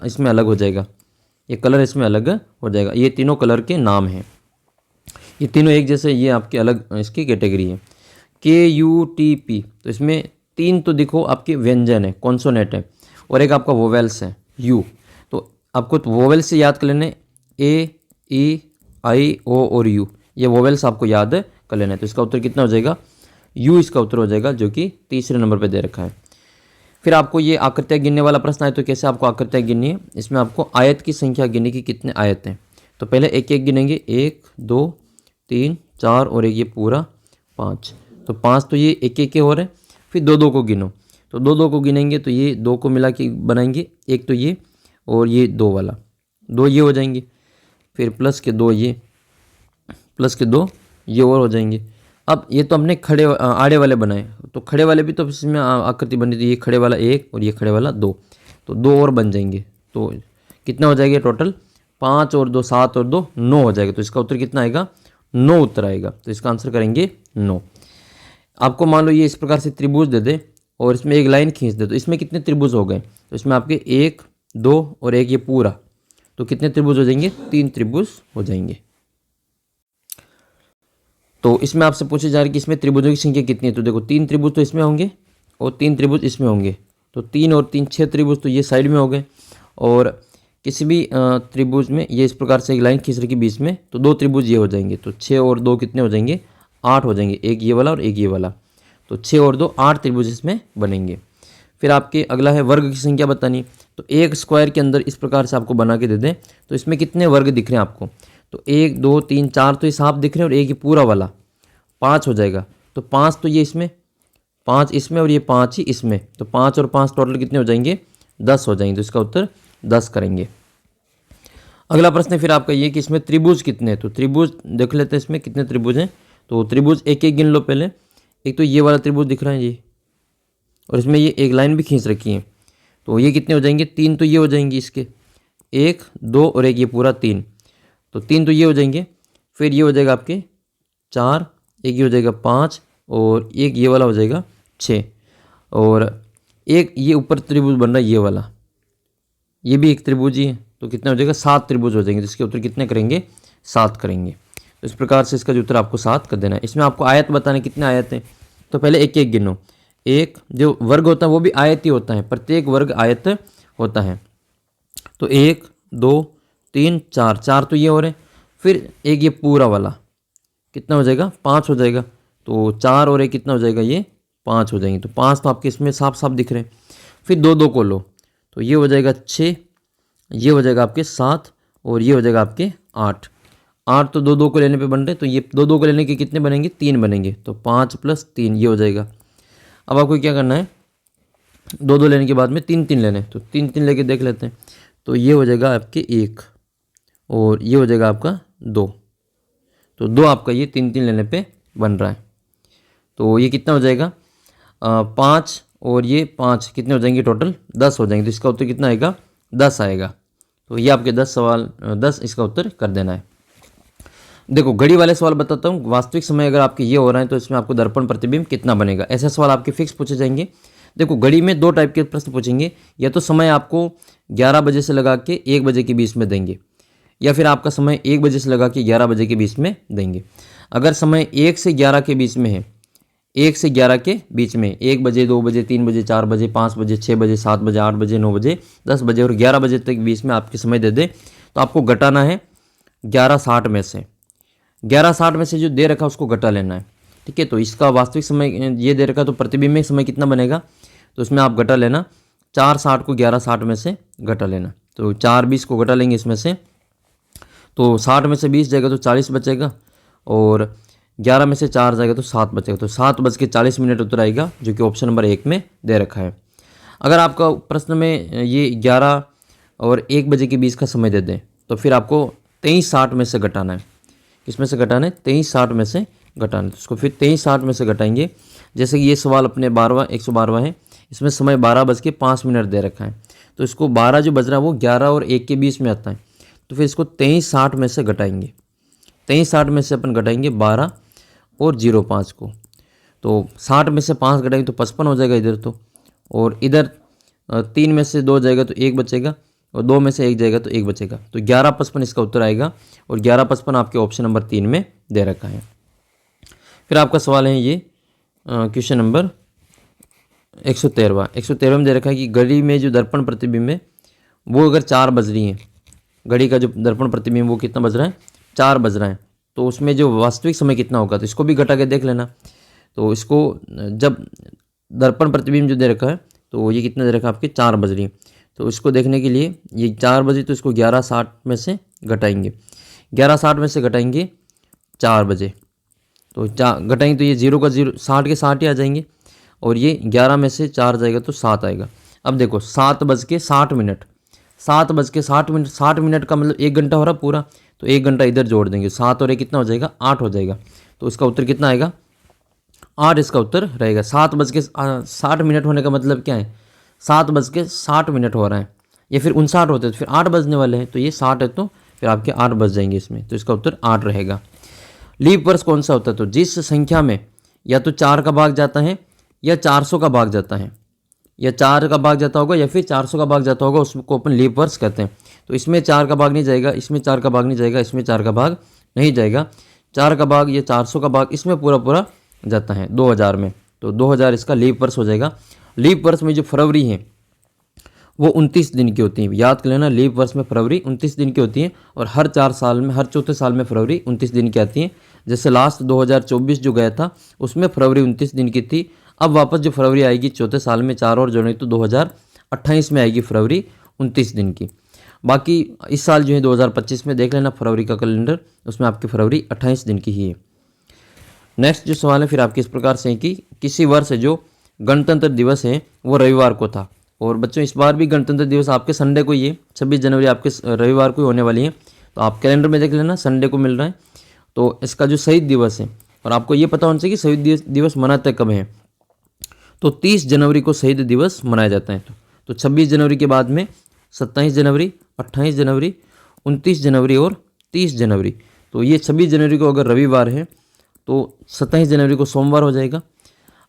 इसमें अलग हो जाएगा, ये कलर इसमें अलग हो जाएगा। ये तीनों कलर के नाम हैं, ये तीनों एक जैसे, ये आपके अलग इसकी कैटेगरी है। KUTP, तो इसमें 3 तो देखो आपके व्यंजन है, कॉन्सोनेंट है, और एक आपका वोवेल्स है U। तो आपको वोवेल्स से याद कर लेने, A, E, I, O और U, ये वोवेल्स आपको याद कर लेना है। तो इसका उत्तर कितना हो जाएगा, U इसका उत्तर हो जाएगा, जो कि तीसरे नंबर पर दे रखा है। फिर आपको ये आकृतियाँ गिनने वाला प्रश्न आए, तो कैसे आपको आकृतियाँ गिननी है, इसमें आपको आयत की संख्या गिनने की, कितने आयत हैं। तो पहले एक एक गिनेंगे, 1, 2, 3, 4 और एक ये पूरा 5। तो 5 तो ये एक एक के हो रहे हैं। फिर 2 को गिनो, तो 2 को गिनेंगे तो ये 2 को मिला के बनाएंगे, एक तो ये और ये 2 वाला, 2 ये हो जाएंगे। फिर प्लस के 2 ये, प्लस के 2 ये और हो जाएंगे। अब ये तो हमने खड़े आड़े वाले बनाए, तो खड़े वाले भी तो इसमें आकृति बनी थी, ये खड़े वाला 1 और ये खड़े वाला 2, तो 2 और बन जाएंगे। तो कितना हो जाएगा टोटल, 5 और 2 7 और 2 9 हो जाएगा। तो इसका उत्तर कितना आएगा, 9 उत्तर आएगा। तो इसका आंसर करेंगे 9। आपको मान लो ये इस प्रकार से त्रिभुज दे दे और इसमें एक लाइन खींच दे, तो इसमें कितने त्रिभुज हो गए, तो इसमें आपके 1, 2 और एक ये पूरा, तो कितने त्रिभुज हो जाएंगे, 3 त्रिभुज हो जाएंगे। तो इसमें आपसे पूछे जा रहा है कि इसमें त्रिभुजों की संख्या कितनी है। तो देखो 3 त्रिभुज तो इसमें होंगे और 3 त्रिभुज इसमें होंगे, तो 3 और 3 6 त्रिभुज तो ये साइड में हो गए। और किसी भी त्रिभुज में ये इस प्रकार से एक लाइन खींच रखी बीच में, तो 2 त्रिभुज ये हो जाएंगे। तो 6 और 2 कितने हो जाएंगे, 8 हो जाएंगे, एक ये वाला और एक ये वाला। तो 6 और 2 8 त्रिभुज इसमें बनेंगे। फिर आपके अगला है वर्ग की संख्या बतानी। तो एक स्क्वायर के अंदर इस प्रकार से आपको बना के दे दें, तो इसमें कितने वर्ग दिख रहे हैं आपको, तो 1 2 3 4 तो ये साफ दिख रहे हैं और एक ये पूरा वाला 5 हो जाएगा। तो 5 तो ये इसमें, 5 इसमें और ये 5 ही इसमें, तो 5 और 5 टोटल कितने हो जाएंगे, 10 हो जाएंगे। तो इसका उत्तर 10 करेंगे। अगला प्रश्न है फिर आपका ये कि इसमें त्रिभुज कितने हैं। तो त्रिभुज देख लेते हैं इसमें कितने त्रिभुज हैं। तो त्रिभुज एक एक गिन लो पहले। एक तो ये वाला त्रिभुज दिख रहा है ये, और इसमें ये एक लाइन भी खींच रखी है, तो ये कितने हो जाएंगे, 3 तो ये हो जाएंगे इसके, 1 2 और एक ये पूरा 3, तो 3 तो ये हो जाएंगे। फिर ये हो जाएगा आपके 4, एक ये हो जाएगा 5 और एक ये वाला हो जाएगा 6, और एक ये ऊपर त्रिभुज बन रहा है ये वाला, ये भी एक त्रिभुज ही है, तो कितना हो जाएगा, 7 त्रिभुज हो जाएंगे। तो इसके उत्तर कितने करेंगे, 7 करेंगे। तो इस प्रकार से इसका जो उत्तर आपको 7 कर देना है। इसमें आपको आयत बताने कितने आयत हैं, तो पहले एक एक गिनो। एक जो वर्ग होता है वो भी आयत ही होता है, प्रत्येक वर्ग आयत होता है। तो 1 2 3 4, 4 तो ये हो रहे हैं। फिर एक ये पूरा वाला कितना हो जाएगा, 5 हो जाएगा। तो 4 और एक कितना हो जाएगा, ये 5 हो जाएंगे। तो 5 तो आपके इसमें साफ साफ दिख रहे हैं। फिर 2 2 को लो, तो ये हो जाएगा 6, ये हो जाएगा आपके 7 और ये हो जाएगा आपके 8। 8 तो 2 2 को लेने पे बन रहे, तो ये 2 2 को लेने के कितने बनेंगे, 3 बनेंगे। तो 5 + 3 ये हो जाएगा। अब आपको क्या करना है, 2 2 लेने के बाद में 3 3 लेने, तो 3 3 लेके देख लेते हैं। तो ये हो जाएगा आपके 1 और ये हो जाएगा आपका 2, तो 2 आपका ये 3 3 लेने पे बन रहा है। तो ये कितना हो जाएगा, 5 और ये 5 कितने हो जाएंगे, टोटल 10 हो जाएंगे। तो इसका उत्तर कितना आएगा, 10 आएगा। तो ये आपके 10 सवाल 10 इसका उत्तर कर देना है। देखो घड़ी वाले सवाल बताता हूँ। वास्तविक समय अगर आपके ये हो रहा है तो इसमें आपको दर्पण प्रतिबिंब कितना बनेगा, ऐसे सवाल आपके फिक्स पूछे जाएंगे। देखो घड़ी में 2 टाइप के प्रश्न पूछेंगे, या तो समय आपको 11 बजे से लगा के 1 बजे के बीच में देंगे, या फिर आपका समय 1 बजे से लगा के 11 बजे के बीच में देंगे। अगर समय 1 से 11 के बीच में है, 1 से 11 के बीच में, 1 बजे 2 बजे 3 बजे 4 बजे 5 बजे 6 बजे 7 बजे 8 बजे 9 बजे 10 बजे और 11 बजे तक बीच में आपके समय दे दे, तो आपको घटाना है 11:60 में से। 11:60 में से जो दे रखा है उसको घटा लेना है, ठीक है। तो इसका वास्तविक समय ये दे रखा, तो प्रतिबिंब में समय कितना बनेगा, तो इसमें आप घटा लेना 4:60 को 11:60 में से घटा लेना। तो 4:20 को घटा लेंगे इसमें से, तो 60 में से 20 जाएगा तो 40 बचेगा, और 11 में से 4 जाएगा तो 7 बचेगा। तो 7:40 उत्तर आएगा, जो कि ऑप्शन नंबर 1 में दे रखा है। अगर आपका प्रश्न में ये 11 और 1 बजे के बीच का समय दे दें, तो फिर आपको 23:60 में से घटाना है। किसमें से घटाना है, 23:60 में से घटाना है। तो इसको फिर 23:60 में से घटाएंगे। जैसे कि ये सवाल अपने 112वां है, इसमें समय 12:05 दे रखा है, तो इसको 12 जो बज रहा है वो 11 और 1 के बीच में आता है, तो फिर इसको 23:60 में से घटाएंगे। 23:60 में से अपन घटाएंगे 12 और 05 को, तो 60 में से 5 घटाएंगे तो 55 हो जाएगा इधर, तो और इधर 3 में से 2 जाएगा तो 1 बचेगा, और 2 में से 1 जाएगा तो 1 बचेगा। तो 11:55 इसका उत्तर आएगा, और 11:55 आपके ऑप्शन नंबर 3 में दे रखा है। फिर आपका सवाल है ये क्वेश्चन नंबर 113 में दे रखा है कि घड़ी में जो दर्पण प्रतिबिंब है वो अगर 4 बज रही है, घड़ी का जो दर्पण प्रतिबिंब वो कितना बज रहा है, 4 बज रहा है, तो उसमें जो वास्तविक समय कितना होगा, तो इसको भी घटा के देख लेना। तो इसको जब दर्पण प्रतिबिंब जो दे रखा है, तो ये कितना दे रखा है आपके 4 बज रही है, तो इसको देखने के लिए ये 4 बजे, तो इसको 11:60 में से घटाएंगे। 11:60 में से घटाएंगे 4 बजे, तो घटाएंगे तो ये 0 का 0, 60 के 60 ही आ जाएंगे, और ये 11 में से 4 जाएगा तो 7 आएगा। अब देखो 7:60, 60 मिनट का मतलब 1 घंटा हो रहा पूरा, तो 1 घंटा इधर जोड़ देंगे, 7 और 1 कितना हो जाएगा, 8 हो जाएगा। तो इसका उत्तर कितना आएगा, 8 इसका उत्तर रहेगा। 7:60 होने का मतलब क्या है, 7:60 हो रहा है, या फिर 59 होते तो फिर 8 बजने वाले हैं, तो ये 60 है तो फिर आपके 8 बज जाएंगे इसमें, तो इसका उत्तर 8 रहेगा। लीप वर्ष कौन सा होता है, तो जिस संख्या में या तो 4 का भाग जाता है या 400 का भाग जाता है, या 4 का भाग जाता होगा या फिर 400 का भाग जाता होगा, उसको अपन लीप वर्ष कहते हैं। तो इसमें 4 का भाग नहीं जाएगा, इसमें 4 का भाग नहीं जाएगा, इसमें 4 का भाग नहीं जाएगा, 4 का भाग या 400 का भाग इसमें पूरा जाता है 2000 में, तो 2000 इसका लीप वर्ष हो जाएगा। लीप वर्ष में जो फरवरी है वो 29 दिन की होती है, याद कर लेना, लीप वर्ष में फरवरी 29 दिन की होती है, और हर 4 साल में, हर चौथे साल में फरवरी 29 दिन की आती है। जैसे लास्ट 2024 जो गया था उसमें फरवरी 29 दिन की थी, अब वापस जो फरवरी आएगी चौथे साल में 4 और जोड़ेंगे तो 2028 में आएगी फरवरी 29 दिन की। बाकी इस साल जो है 2025 में देख लेना फरवरी का कैलेंडर, उसमें आपकी फरवरी 28 दिन की ही है। नेक्स्ट जो सवाल है फिर आपके इस प्रकार से है कि किसी वर्ष जो गणतंत्र दिवस है वो रविवार को था, और बच्चों इस बार भी गणतंत्र दिवस आपके संडे को ही है, 26 जनवरी आपके रविवार को ही होने वाली है, तो आप कैलेंडर में देख लेना संडे को मिल रहा है। तो इसका जो शहीद दिवस है, और आपको ये पता होना चाहिए कि शहीद दिवस मनाते कब है, तो 30 जनवरी को शहीद दिवस मनाया जाता है। तो 26 जनवरी के बाद में 27 जनवरी, 28 जनवरी, 29 जनवरी और 30 जनवरी, तो ये 26 जनवरी को अगर रविवार है तो 27 जनवरी को सोमवार हो जाएगा,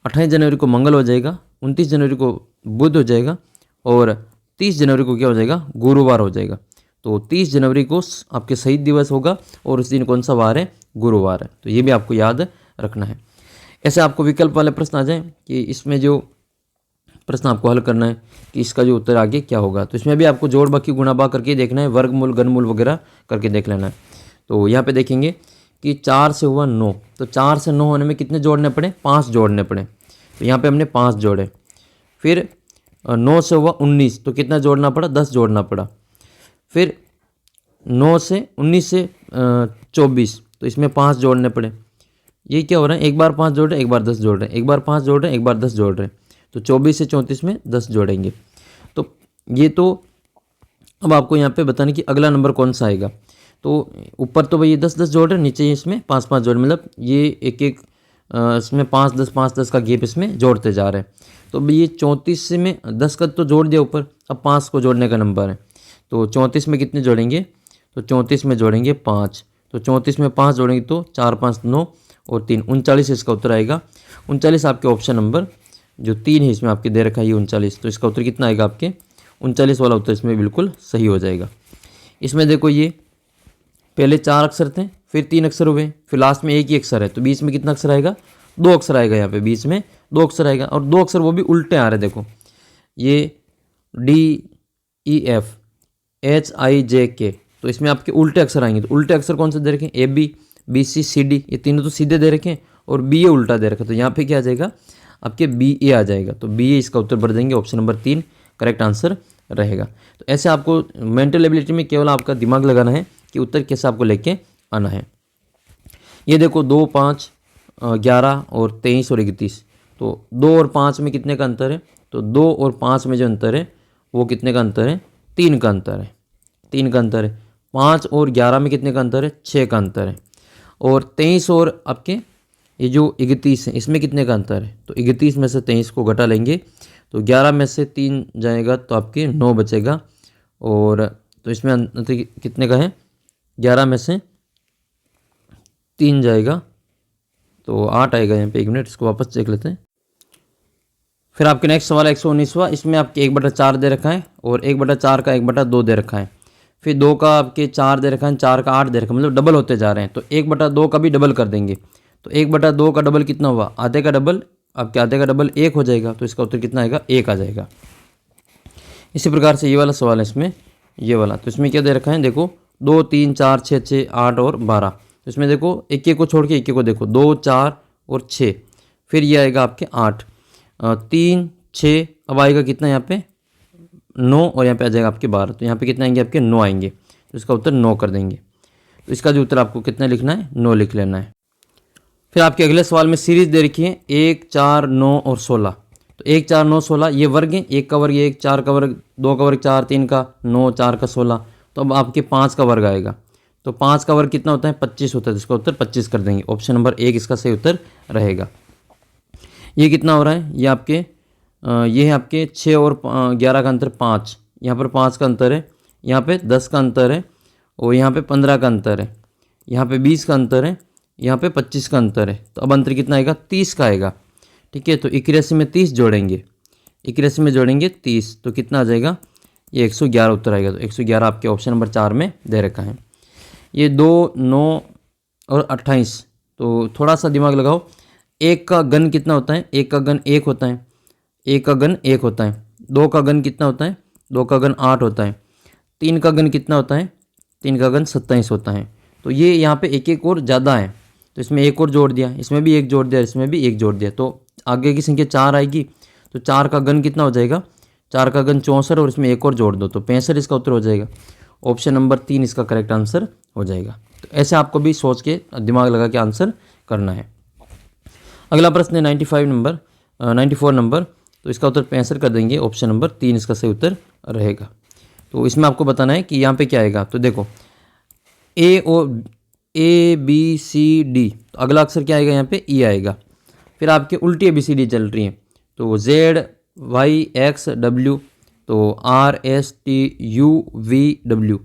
28 जनवरी को मंगल हो जाएगा, 29 जनवरी को बुध हो जाएगा, और 30 जनवरी को क्या हो जाएगा, गुरुवार हो जाएगा। तो 30 जनवरी को आपके शहीद दिवस होगा, और उस दिन कौन सा वार है, गुरुवार है, तो ये भी आपको याद रखना है। ऐसे आपको विकल्प वाले प्रश्न आ जाए कि इसमें जो प्रश्न आपको हल करना है कि इसका जो उत्तर आगे क्या होगा, तो इसमें भी आपको जोड़ बाकी गुणा भाग करके देखना है, वर्गमूल घनमूल वगैरह करके देख लेना है। तो यहाँ पे देखेंगे कि 4 से हुआ 9, तो 4 से 9 होने में कितने जोड़ने पड़े, 5 जोड़ने पड़े, तो यहाँ पे हमने 5 जोड़े। फिर 9 से हुआ 19, तो कितना जोड़ना पड़ा, 10 जोड़ना पड़ा। फिर 9 से 19 से 24, तो इसमें 5 जोड़ने पड़े। ये क्या हो रहा है, एक बार 5 जोड़ रहे, एक बार 10 जोड़ रहे, एक बार 5 जोड़ रहे, एक बार 10 जोड़ रहे, तो 24 से 34 में 10 जोड़ेंगे। तो ये तो अब आपको यहाँ पे बताने कि अगला नंबर कौन सा आएगा। तो ऊपर तो भाई 10-10 जोड़ रहे, नीचे इसमें 5-5 जोड़, मतलब ये एक इसमें 5-10 का गैप इसमें जोड़ते जा रहे हैं। तो भाई ये 34 से में 10 का तो जोड़ दिया ऊपर, अब 5 को जोड़ने का नंबर है, तो 34 में कितने जोड़ेंगे, तो 34 में जोड़ेंगे 5, तो 34 में 5 जोड़ेंगे तो 4 5 9 और 3 39 इसका उत्तर आएगा। 39 आपके ऑप्शन नंबर जो 3 है इसमें आपके दे रखा है ये 39, तो इसका उत्तर कितना आएगा आपके 39 वाला उत्तर इसमें बिल्कुल सही हो जाएगा। इसमें देखो ये पहले 4 अक्षर थे, फिर 3 अक्षर हुए, फिर लास्ट में एक ही अक्षर है, तो बीच में कितना अक्षर आएगा, 2 अक्षर आएगा, यहाँ पे बीच में 2 अक्षर आएगा, और 2 अक्षर वो भी उल्टे आ रहे, देखो ये DEF HIJK, तो इसमें आपके उल्टे अक्षर आएंगे। तो उल्टे अक्षर कौन से दे रखे हैं? A B, B C, C D, ये तीनों तो सीधे दे रखे हैं और बी ए उल्टा दे रखा है। तो यहाँ पे क्या आ जाएगा? आपके बी ए आ जाएगा। तो बी ए इसका उत्तर भर देंगे, ऑप्शन नंबर 3 करेक्ट आंसर रहेगा। तो ऐसे आपको मेंटल एबिलिटी में केवल आपका दिमाग लगाना है कि उत्तर कैसे आपको लेके आना है। ये देखो 2, 5, 11 और 23 और 31। तो 2 और 5 में कितने का अंतर है? तो 2 और 5 में जो अंतर है वो कितने का अंतर है? 3 का अंतर है। 3 का अंतर है। 5 और 11 में कितने का अंतर है? 6 का अंतर है। और 23 और आपके ये जो 31 है इसमें कितने का अंतर है? तो 31 में से 23 को घटा लेंगे तो 11 में से 3 जाएगा तो आपके 9 बचेगा। और तो इसमें अंतर कितने का है? 11 में से 3 जाएगा तो 8 आएगा यहाँ पे। 1 मिनट इसको वापस चेक लेते हैं। फिर आपके नेक्स्ट सवाल 119वां। इसमें आपके 1/4 दे रखा है और 1/4 का 1/2 दे रखा है। फिर 2 का आपके 4 दे रखा है, 4 का 8 दे रखा है, मतलब डबल होते जा रहे हैं। तो 1/2 का भी डबल कर देंगे। तो 1/2 का डबल कितना हुआ? आधे का डबल, आपके आधे का डबल 1 हो जाएगा। तो इसका उत्तर कितना आएगा? 1 आ जाएगा। इसी प्रकार से ये वाला सवाल है इसमें, ये वाला। तो इसमें क्या दे रखा है? देखो 2, 3, 4, 6, 6, 8 और 12। तो इसमें देखो 1 को छोड़ के 1 को देखो, 2, 4 और 6। फिर ये आएगा आपके 8, 3, 6। अब आएगा कितना यहाँ पे? 9 और यहाँ पे आ जाएगा आपके 12। तो यहाँ पे कितने आएंगे? आपके 9 आएंगे। तो इसका उत्तर 9 कर देंगे। तो इसका जो उत्तर आपको कितना लिखना है? 9 लिख लेना है। फिर आपके अगले सवाल में सीरीज दे रखी है 1, 4, 9 और 16। तो 1, 4, 9, 16 ये वर्ग है। 1 का वर्ग 1, 4 का वर्ग 2 का वर्ग 4, 3 का 9, 4 का 16। तो अब आपके 5 का वर्ग आएगा। तो 5 का वर्ग कितना होता है? 25 होता है। तो इसका उत्तर 25 कर देंगे। ऑप्शन नंबर 1 इसका सही उत्तर रहेगा। ये कितना हो रहा है? ये आपके ये है आपके 6 और 11 का अंतर 5। यहाँ पर 5 का अंतर है, यहाँ पे 10 का अंतर है और यहाँ पे 15 का अंतर है, यहाँ पे 20 का अंतर है, यहाँ पे 25 का अंतर है। तो अब अंतर कितना आएगा? 30 का आएगा। ठीक है, तो 81 में 30 जोड़ेंगे, 81 में जोड़ेंगे 30 तो कितना आ जाएगा? ये 111 उत्तर आएगा। तो 111 आपके ऑप्शन नंबर 4 में दे रखा है। ये 2, 9 और 28। तो थोड़ा सा दिमाग लगाओ। 1 का घन कितना होता है? 1 का घन 1 होता है। 1 का घन 1 होता है। 2 का घन कितना होता है? 2 का घन 8 होता है। 3 का घन कितना होता है? 3 का घन 27 होता है। तो ये यहाँ पे एक एक और ज़्यादा है, तो इसमें एक और जोड़ दिया, इसमें भी एक जोड़ दिया, इसमें भी एक जोड़ दिया। तो आगे की संख्या 4 आएगी। तो 4 का घन कितना हो जाएगा? 4 का घन 64 और इसमें एक और जोड़ दो तो 65 इसका उत्तर हो जाएगा। ऑप्शन नंबर 3 इसका करेक्ट आंसर हो जाएगा। तो ऐसे आपको भी सोच के दिमाग लगा के आंसर करना है। अगला प्रश्न है 94 नंबर। तो इसका उत्तर 65 कर देंगे। ऑप्शन नंबर 3 इसका सही उत्तर रहेगा। तो इसमें आपको बताना है कि यहाँ पे क्या आएगा। तो देखो ए बी सी डी, तो अगला अक्षर क्या आएगा? यहाँ पे ई आएगा। फिर आपके उल्टी ABCD चल रही है। तो Z Y X W, तो R S T U V W।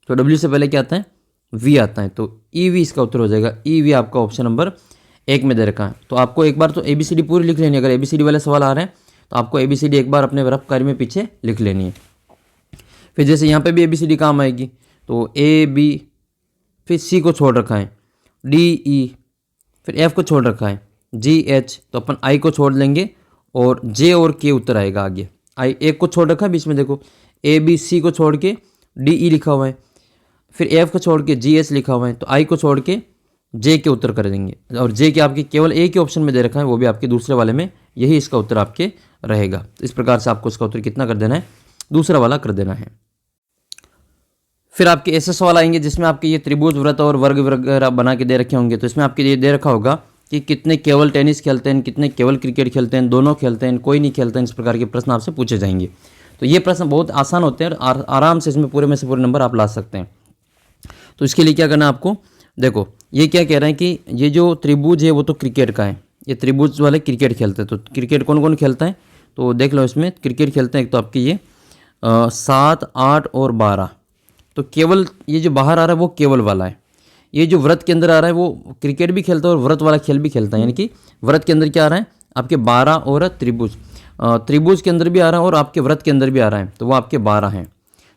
तो W से पहले क्या आता है? V आता है। तो EV इसका उत्तर हो जाएगा। EV आपका ऑप्शन नंबर 1 में दे रखा है। तो आपको एक बार तो ABCD पूरी लिख लेनी है। अगर ABCD वाले सवाल आ रहे हैं तो आपको ABCD एक बार अपने रफ कार्य में पीछे लिख लेनी है। फिर जैसे यहाँ पे भी ABCD काम आएगी। तो A B, फिर C को छोड़ रखा है, D E, फिर F को छोड़ रखा है, G H। तो अपन I को छोड़ लेंगे और J और K उत्तर आएगा आगे। I एक को छोड़ रखा है बीच में, देखो A B C को छोड़ के D E लिखा हुआ है, फिर F को छोड़ के G H लिखा हुआ है। तो I को छोड़ के J के उत्तर कर देंगे। और J के आपके केवल एक ही ऑप्शन में दे रखा है, वो भी आपके दूसरे वाले में, यही इसका उत्तर आपके रहेगा। तो इस प्रकार से आपको इसका उत्तर कितना कर देना है? दूसरा वाला कर देना है। फिर आपके ऐसे सवाल आएंगे जिसमें आपके ये त्रिभुज, वृत्त और वर्ग वगैरह बना के दे रखे होंगे। तो इसमें आपके ये दे रखा होगा कि कितने केवल टेनिस खेलते हैं, कितने केवल क्रिकेट खेलते हैं, दोनों खेलते हैं, कोई नहीं खेलता है। इस प्रकार के प्रश्न आपसे पूछे जाएंगे। तो ये प्रश्न बहुत आसान होते हैं और आराम से इसमें पूरे में से पूरे नंबर आप ला सकते हैं। तो इसके लिए क्या करना है आपको? देखो ये क्या कह रहे हैं कि ये जो त्रिभुज है वो तो क्रिकेट का है, ये त्रिभुज वाले क्रिकेट खेलते हैं। तो क्रिकेट कौन कौन खेलता है? तो देख लो, इसमें क्रिकेट खेलते हैं एक तो आपके ये 7, 8 और 12। तो केवल ये जो बाहर आ रहा है वो केवल वाला है। ये जो व्रत के अंदर आ रहा है वो क्रिकेट भी खेलता है और व्रत वाला खेल भी खेलता है। यानी कि व्रत के अंदर क्या आ रहा है? आपके 12 और त्रिभुज, त्रिभुज के अंदर भी आ रहा है और आपके व्रत के अंदर भी आ रहा है, तो वो आपके 12 हैं।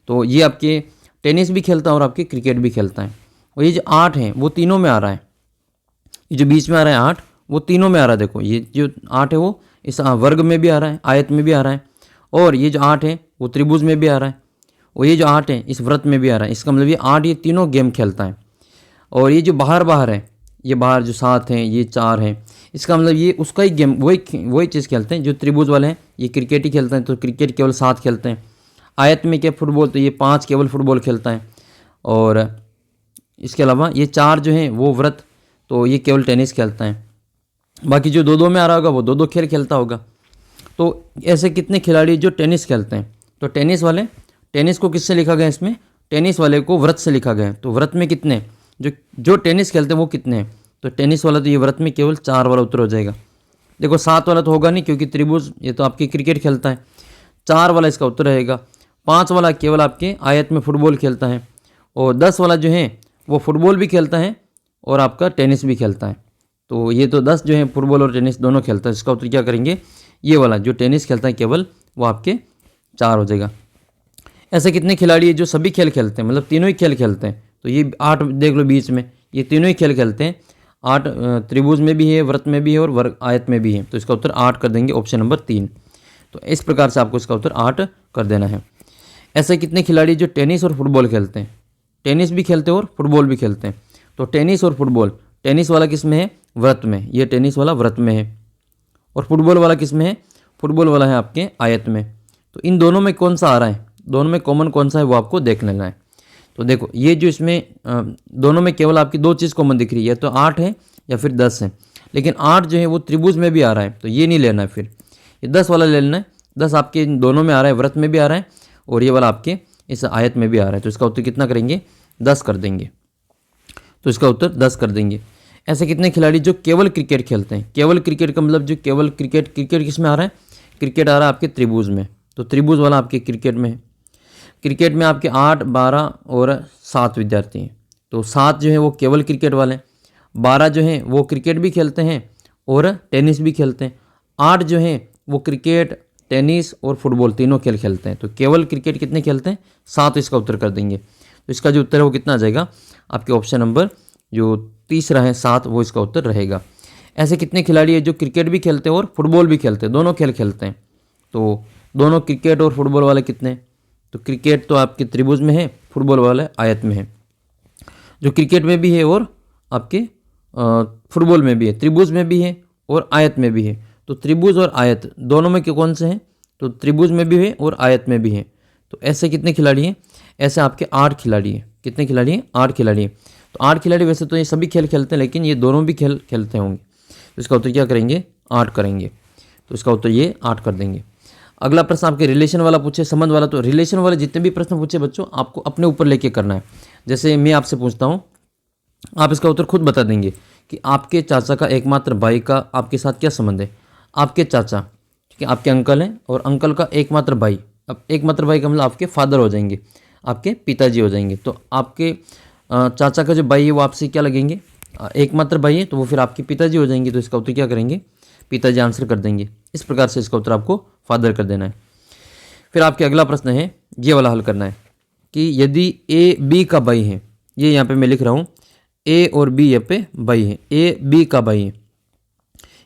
तो ये आपके टेनिस भी खेलता है और आपके क्रिकेट भी खेलता है। और ये जो 8 है वो तीनों में आ रहा है। ये जो बीच में आ रहा है 8 वो तीनों में आ रहा है। देखो ये जो 8 है वो इस वर्ग में भी आ रहा है, आयत में भी आ रहा है, और ये जो 8 है वो त्रिभुज में भी आ रहा है, और ये जो 8 है इस व्रत में भी आ रहा है, इसका मतलब ये 8 ये तीनों गेम खेलता है। और ये जो बाहर है, ये बाहर जो 7 हैं, ये 4 हैं, इसका मतलब ये उसका ही गेम वही चीज़ खेलते हैं। जो त्रिभुज वाले हैं ये क्रिकेट ही खेलते हैं, तो क्रिकेट केवल 7 खेलते हैं। आयत में क्या फुटबॉल, तो ये 5 केवल फुटबॉल खेलता है। और इसके अलावा ये 4 जो हैं वो व्रत, तो ये केवल टेनिस खेलता है। बाकी जो 2-2 में आ रहा होगा वो 2-2 खेल खेलता होगा। तो ऐसे कितने खिलाड़ी जो टेनिस खेलते हैं, तो टेनिस को किससे लिखा गया इसमें, टेनिस वाले को व्रत से लिखा गया है। तो व्रत में कितने, जो टेनिस खेलते हैं वो कितने हैं, तो टेनिस वाला तो ये व्रत में केवल 4 वाला उत्तर हो जाएगा। देखो 7 वाला तो होगा नहीं क्योंकि त्रिभुज ये तो आपकी क्रिकेट खेलता है, 4 वाला इसका उत्तर रहेगा। 5 वाला केवल आपके आयत में फुटबॉल खेलता है, और 10 वाला जो है वो फुटबॉल भी खेलता है और आपका टेनिस भी खेलता है। तो ये तो 10 जो है फुटबॉल और टेनिस दोनों खेलता है, इसका उत्तर क्या करेंगे, ये वाला जो टेनिस खेलता है केवल वो आपके 4 हो जाएगा। ऐसे कितने खिलाड़ी है जो सभी खेल खेलते हैं, मतलब तीनों ही खेल खेलते हैं, तो ये 8 देख लो बीच में, ये तीनों ही खेल खेलते हैं। 8 त्रिभुज में भी है, व्रत में भी है और वर्ग आयत में भी है, तो इसका उत्तर 8 कर देंगे, ऑप्शन नंबर 3। तो इस प्रकार से आपको इसका उत्तर 8 कर देना है। ऐसे कितने खिलाड़ी जो टेनिस और फुटबॉल खेलते हैं, टेनिस भी खेलते हैं और फुटबॉल भी खेलते हैं, तो टेनिस और फुटबॉल, टेनिस वाला किस में है, व्रत में, ये टेनिस वाला व्रत में है। और फुटबॉल वाला किस में है, फुटबॉल वाला है आपके आयत में। तो इन दोनों में कौन सा आ रहा है, दोनों में कॉमन कौन सा है वो आपको देख लेना है। तो देखो ये जो इसमें दोनों में केवल आपकी 2 चीज़ कॉमन दिख रही है, तो 8 है या फिर 10 है। लेकिन 8 जो है वो त्रिभुज में भी आ रहा है, तो ये नहीं लेना है, फिर ये 10 वाला ले लेना है। 10 आपके इन दोनों में आ रहा है, व्रत में भी आ रहा है और ये वाला आपके इस आयत में भी आ रहा है, तो इसका उत्तर कितना करेंगे, 10 कर देंगे। तो इसका उत्तर 10 कर देंगे। ऐसे कितने खिलाड़ी जो केवल क्रिकेट खेलते हैं, केवल क्रिकेट का मतलब जो केवल क्रिकेट किस में आ रहा है, क्रिकेट आ रहा है आपके त्रिभुज में, तो त्रिभुज वाला आपके क्रिकेट में है। क्रिकेट में आपके 8, 12 और 7 विद्यार्थी हैं, तो 7 जो है वो केवल क्रिकेट वाले, 12 जो हैं वो क्रिकेट भी खेलते हैं और टेनिस भी खेलते हैं, 8 जो हैं वो क्रिकेट, टेनिस और फुटबॉल तीनों खेल खेलते हैं। तो केवल क्रिकेट कितने खेलते हैं, 7, इसका उत्तर कर देंगे। तो इसका जो उत्तर है वो कितना आ जाएगा, आपके ऑप्शन नंबर जो तीसरा है 7, वो इसका उत्तर रहेगा। ऐसे कितने खिलाड़ी हैं जो क्रिकेट भी खेलते हैं और फुटबॉल भी खेलते हैं, दोनों खेल खेलते हैं, तो दोनों क्रिकेट और फुटबॉल वाले कितने, तो क्रिकेट तो आपके त्रिभुज में है, फुटबॉल वाला आयत में है। जो क्रिकेट में भी है और आपके फुटबॉल में भी है, त्रिभुज में भी है और आयत में भी है, तो त्रिभुज और आयत दोनों में कौन से हैं, तो त्रिभुज में भी है और आयत में भी है। तो ऐसे कितने खिलाड़ी हैं, ऐसे आपके 8 खिलाड़ी हैं। कितने खिलाड़ी हैं, 8 खिलाड़ी हैं। तो 8 खिलाड़ी वैसे तो ये सभी खेल खेलते हैं, लेकिन ये दोनों भी खेल खेलते होंगे, तो इसका उत्तर क्या करेंगे, 8 करेंगे। तो इसका उत्तर ये 8 कर देंगे। अगला प्रश्न आपके रिलेशन वाला पूछे, संबंध वाला, तो रिलेशन वाले जितने भी प्रश्न पूछे बच्चों आपको अपने ऊपर लेके करना है। जैसे मैं आपसे पूछता हूँ, आप इसका उत्तर खुद बता देंगे कि आपके चाचा का एकमात्र भाई का आपके साथ क्या संबंध है। आपके चाचा, ठीक है, आपके अंकल हैं और अंकल का एकमात्र भाई, अब एकमात्र भाई का मतलब आपके फादर हो जाएंगे, आपके पिताजी हो जाएंगे। तो आपके चाचा का जो भाई है वो आपसे क्या लगेंगे, एकमात्र भाई है, तो वो फिर आपके पिताजी हो जाएंगे। तो इसका उत्तर क्या करेंगे, पिताजी आंसर कर देंगे। इस प्रकार से इसका उत्तर आपको फादर कर देना है। फिर आपके अगला प्रश्न है, ये वाला हल करना है कि यदि ए बी का भाई है, ये यहाँ पे मैं लिख रहा हूँ, ए और बी यहाँ पे भाई है, ए बी का भाई है,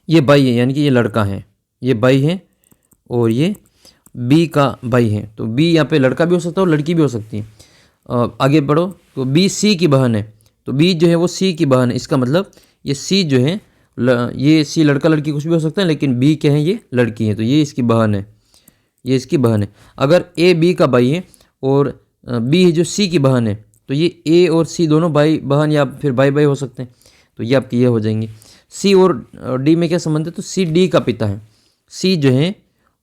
ये भाई है यानी कि ये लड़का है, ये भाई है और ये बी का भाई है। तो बी यहाँ पे लड़का भी हो सकता है और लड़की भी हो सकती है। आगे बढ़ो, तो बी सी की बहन है, तो बी जो है वो सी की बहन है, इसका मतलब ये सी जो है ये सी लड़का लड़की कुछ भी हो सकता है, लेकिन बी क्या है, ये लड़की है, तो ये इसकी बहन है, ये इसकी बहन है। अगर ए बी का भाई है और बी जो सी की बहन है, तो ये ए और सी दोनों भाई बहन या फिर भाई भाई हो सकते हैं, तो ये आपकी ये हो जाएंगे। सी और डी में क्या संबंध है, तो सी डी का पिता है, सी जो है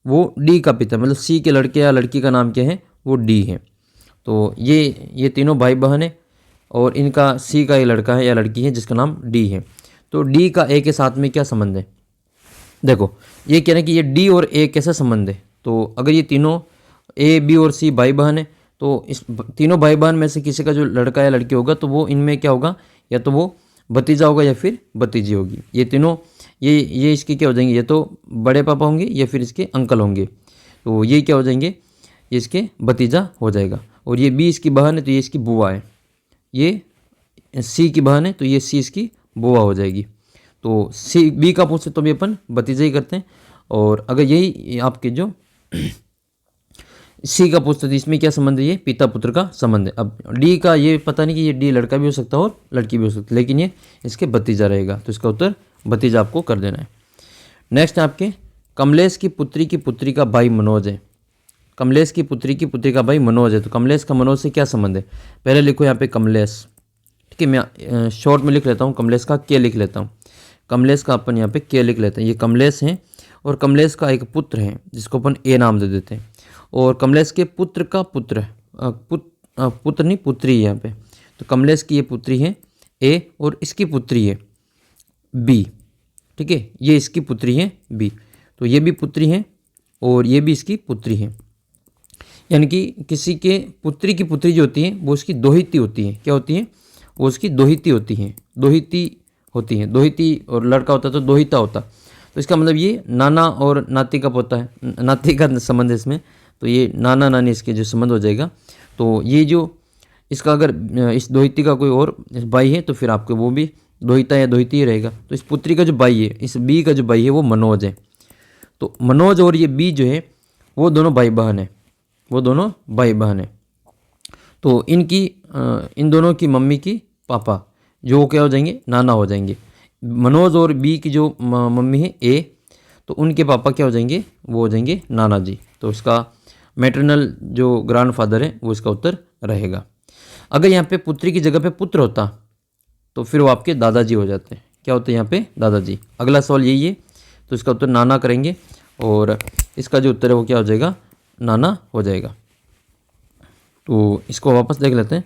वो डी का पिता, मतलब सी के लड़के या लड़की का नाम क्या है, वो डी है। तो ये तीनों भाई बहन है और इनका सी का ये लड़का है या लड़की है जिसका नाम डी है। तो डी का ए के साथ में क्या संबंध है, देखो ये कह रहे हैं कि ये डी और ए कैसा संबंध है। तो अगर ये तीनों ए बी और सी भाई बहन है, तो इस तीनों भाई बहन में से किसी का जो लड़का या लड़की होगा तो वो इनमें क्या होगा, या तो वो भतीजा होगा या फिर भतीजी होगी। ये तीनों ये इसके क्या हो जाएंगे, ये तो बड़े पापा होंगे या फिर इसके अंकल होंगे, तो ये क्या हो जाएंगे, ये इसके भतीजा हो जाएगा। और ये बी इसकी बहन है तो ये इसकी बुआ है, ये सी की बहन है तो ये सी इसकी बुआ हो जाएगी। तो सी बी का पूछे तो भी अपन भतीजा ही करते हैं। और अगर यही आपके जो सी का पूछता था इसमें क्या संबंध है, ये पिता पुत्र का संबंध है। अब डी का ये पता नहीं कि ये डी लड़का भी हो सकता है और लड़की भी हो सकती है, लेकिन ये इसके भतीजा रहेगा, तो इसका उत्तर भतीजा आपको कर देना है। नेक्स्ट है आपके कमलेश की पुत्री का भाई मनोज है। कमलेश की पुत्री का भाई मनोज है, तो कमलेश का मनोज से क्या संबंध है? पहले लिखो यहाँ पे कमलेश, ठीक है, मैं शॉर्ट में लिख लेता हूँ, कमलेश का के लिख लेता हूँ। कमलेश का अपन यहाँ पे के लिख लेते हैं, ये कमलेश हैं और कमलेश का एक पुत्र है जिसको अपन ए नाम दे देते हैं, और कमलेश के पुत्र का पुत्र पुत्र नहीं पुत्री है यहाँ पे, तो कमलेश की ये पुत्री है ए और इसकी पुत्री है बी, ठीक है, ये इसकी पुत्री है बी, तो ये भी पुत्री है और ये भी इसकी पुत्री है। यानी कि किसी के पुत्री की पुत्री जो होती है वो उसकी दोहिती होती है। क्या होती है? वो उसकी दोहिती होती है, दोहिती होती है। दोहिती और लड़का होता तो दोहिता होता, तो इसका मतलब ये नाना और नाती का पोता है, नाती का संबंध है इसमें, तो ये नाना नानी इसके जो संबंध हो जाएगा। तो ये जो इसका अगर इस दोहिती का कोई और भाई है तो फिर आपको वो भी दोहिता या दोहिती ही रहेगा। तो इस पुत्री का जो भाई है, इस बी का जो भाई है वो मनोज है, तो मनोज और ये बी जो है वो दोनों भाई बहन है, वो दोनों भाई बहन है। तो इनकी इन दोनों की मम्मी की पापा जो वो क्या हो जाएंगे? नाना हो जाएंगे। मनोज और बी की जो मम्मी है ए, तो उनके पापा क्या हो जाएंगे? वो हो जाएंगे नाना जी। तो इसका मैटरनल जो ग्रैंडफादर है वो इसका उत्तर रहेगा। अगर यहाँ पे पुत्री की जगह पे पुत्र होता तो फिर वो आपके दादाजी हो जाते हैं। क्या होते हैं यहाँ पे? दादाजी। अगला सवाल यही है, तो इसका उत्तर नाना करेंगे और इसका जो उत्तर है वो क्या हो जाएगा? नाना हो जाएगा। तो इसको वापस देख लेते हैं।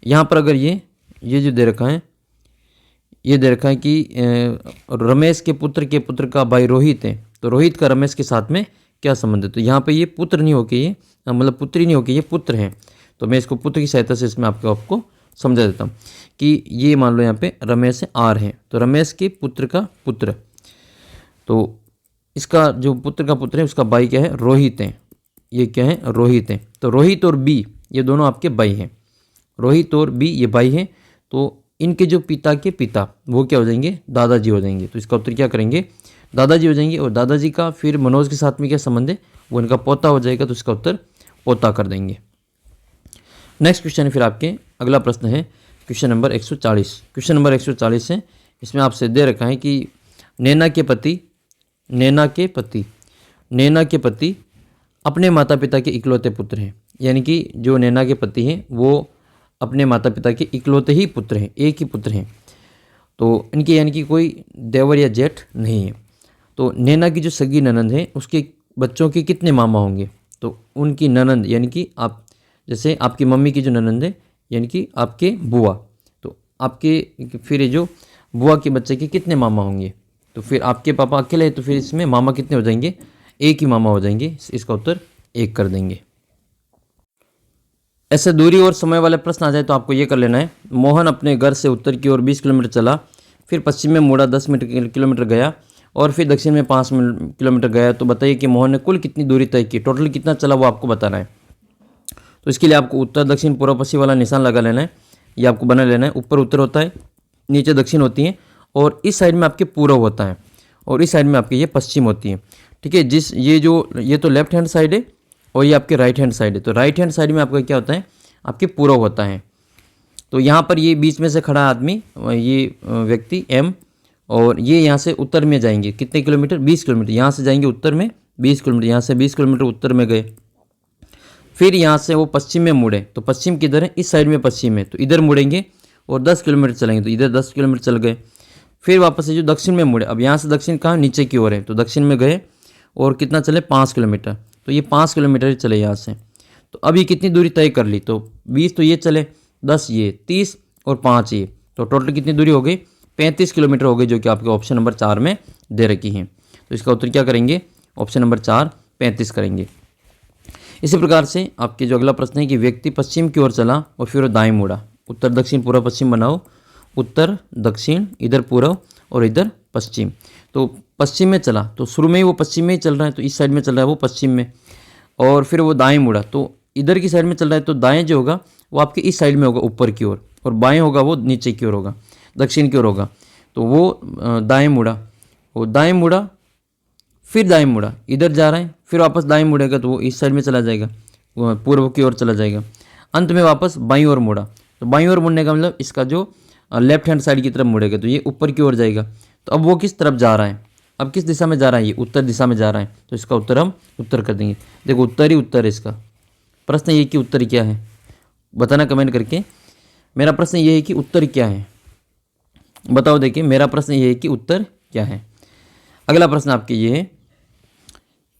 यहाँ पर अगर ये जो दे रखा है, ये दे रखा है कि रमेश के पुत्र का भाई रोहित है, तो रोहित का रमेश के साथ में क्या संबंध है? तो यहाँ पे ये पुत्र नहीं होके ये मतलब पुत्री नहीं होके ये पुत्र हैं, तो मैं इसको पुत्र की सहायता से इसमें आपको समझा देता हूँ कि ये मान लो यहाँ पे रमेश आर है, तो रमेश के पुत्र का पुत्र, तो इसका जो पुत्र का पुत्र है उसका भाई क्या है? रोहित है। ये क्या है? रोहित है। तो रोहित और बी ये दोनों आपके भाई हैं, रोहित और बी ये भाई हैं, तो इनके जो पिता के पिता वो क्या हो जाएंगे? दादाजी हो जाएंगे। तो इसका उत्तर क्या करेंगे? दादाजी हो जाएंगे। और दादाजी का फिर मनोज के साथ में क्या संबंध है? वो इनका पोता हो जाएगा, तो इसका उत्तर पोता कर देंगे। नेक्स्ट क्वेश्चन है फिर आपके, अगला प्रश्न है क्वेश्चन नंबर 140। क्वेश्चन नंबर 140 है, इसमें आपसे दे रखा है कि नैना के पति अपने माता पिता के इकलौते पुत्र हैं। यानी कि जो नैना के पति हैं वो अपने माता पिता के इकलौते ही पुत्र हैं, एक ही पुत्र हैं, तो इनके यानी कि कोई देवर या जेठ नहीं है। तो नैना की जो सगी ननंद है उसके बच्चों के कितने मामा होंगे? तो उनकी ननंद यानी कि आप जैसे आपकी मम्मी की जो ननंद है यानी कि आपके बुआ, तो आपके फिर ये जो बुआ के बच्चे के कितने मामा होंगे? तो फिर आपके पापा अकेले हैं, तो फिर इसमें मामा कितने हो जाएंगे? एक ही मामा हो जाएंगे। इसका उत्तर एक कर देंगे। ऐसे दूरी और समय वाले प्रश्न आ जाए तो आपको ये कर लेना है। मोहन अपने घर से उत्तर की ओर 20 किलोमीटर चला, फिर पश्चिम में मुड़ा 10 किलोमीटर गया और फिर दक्षिण में 5 किलोमीटर गया। तो बताइए कि मोहन ने कुल कितनी दूरी तय की? टोटल कितना चला वो आपको बताना है। तो इसके लिए आपको उत्तर दक्षिण पूर्व पश्चिम वाला निशान लगा लेना है, ये आपको बना लेना है। ऊपर उत्तर होता है, नीचे दक्षिण होती है और इस साइड में आपके पूर्व होता है और इस साइड में आपके ये पश्चिम होती है, ठीक है। ये तो लेफ्ट हैंड साइड है और ये आपके राइट हैंड साइड है। तो राइट हैंड साइड में आपका क्या होता है? आपके पूर्व होता है। तो यहाँ पर ये बीच में से खड़ा आदमी, ये व्यक्ति एम, और ये यहाँ से उत्तर में जाएंगे कितने किलोमीटर? 20 किलोमीटर। यहाँ से जाएंगे उत्तर में 20 किलोमीटर, यहाँ से 20 किलोमीटर उत्तर में गए। फिर यहाँ से वो पश्चिम में मुड़े, तो पश्चिम किधर है? इस साइड में पश्चिम है, तो इधर मुड़ेंगे और 10 किलोमीटर चलेंगे, तो इधर 10 किलोमीटर चल गए। फिर वापस से जो दक्षिण में मुड़े, अब यहाँ से दक्षिण कहाँ? नीचे की ओर है, तो दक्षिण में गए और कितना चले? 5 किलोमीटर। तो ये 5 किलोमीटर चले यहाँ से। तो अब ये कितनी दूरी तय कर ली? तो 20 तो ये चले, 10 ये, 30 और 5 ये, तो टोटल कितनी दूरी हो गई? 35 किलोमीटर हो गई, जो कि आपके ऑप्शन नंबर 4 में दे रखी हैं। तो इसका उत्तर क्या करेंगे? ऑप्शन नंबर 4 35 करेंगे। इसी प्रकार से आपके जो अगला प्रश्न है कि व्यक्ति पश्चिम की ओर चला और फिर दाएं मुड़ा। उत्तर दक्षिण पूर्व पश्चिम बनाओ, उत्तर दक्षिण, इधर पूर्व और इधर पश्चिम। तो पश्चिम में चला, तो शुरू में ही वो पश्चिम में ही चल रहा है, तो इस साइड में चल रहा है वो पश्चिम में, और फिर वो दाएं मुड़ा, तो इधर की साइड में चल रहा है, तो दाएं जो होगा वो आपके इस साइड में होगा ऊपर की ओर, और बाएं होगा वो नीचे की ओर होगा, दक्षिण की ओर होगा। तो वो दाएं मुड़ा, वो दाएं मुड़ा, फिर दाएं मुड़ा, इधर जा रहा है, फिर वापस दाएं मुड़ेगा तो वो इस साइड में चला जाएगा, पूर्व की ओर चला जाएगा। अंत में वापस बाईं ओर मुड़ा, तो बाईं ओर मुड़ने का मतलब इसका जो लेफ्ट हैंड साइड की तरफ मुड़ेगा, तो ये ऊपर की ओर जाएगा। तो अब वो किस तरफ जा रहा है, अब किस दिशा में जा रहा है, ये उत्तर दिशा में जा रहा है, तो इसका उत्तर हम उत्तर कर देंगे। देखो उत्तर ही उत्तर है इसका। प्रश्न ये कि उत्तर क्या है, बताना कमेंट करके। मेरा प्रश्न ये है कि उत्तर क्या है, बताओ। देखिए मेरा प्रश्न ये है कि उत्तर क्या है। अगला प्रश्न आपके ये है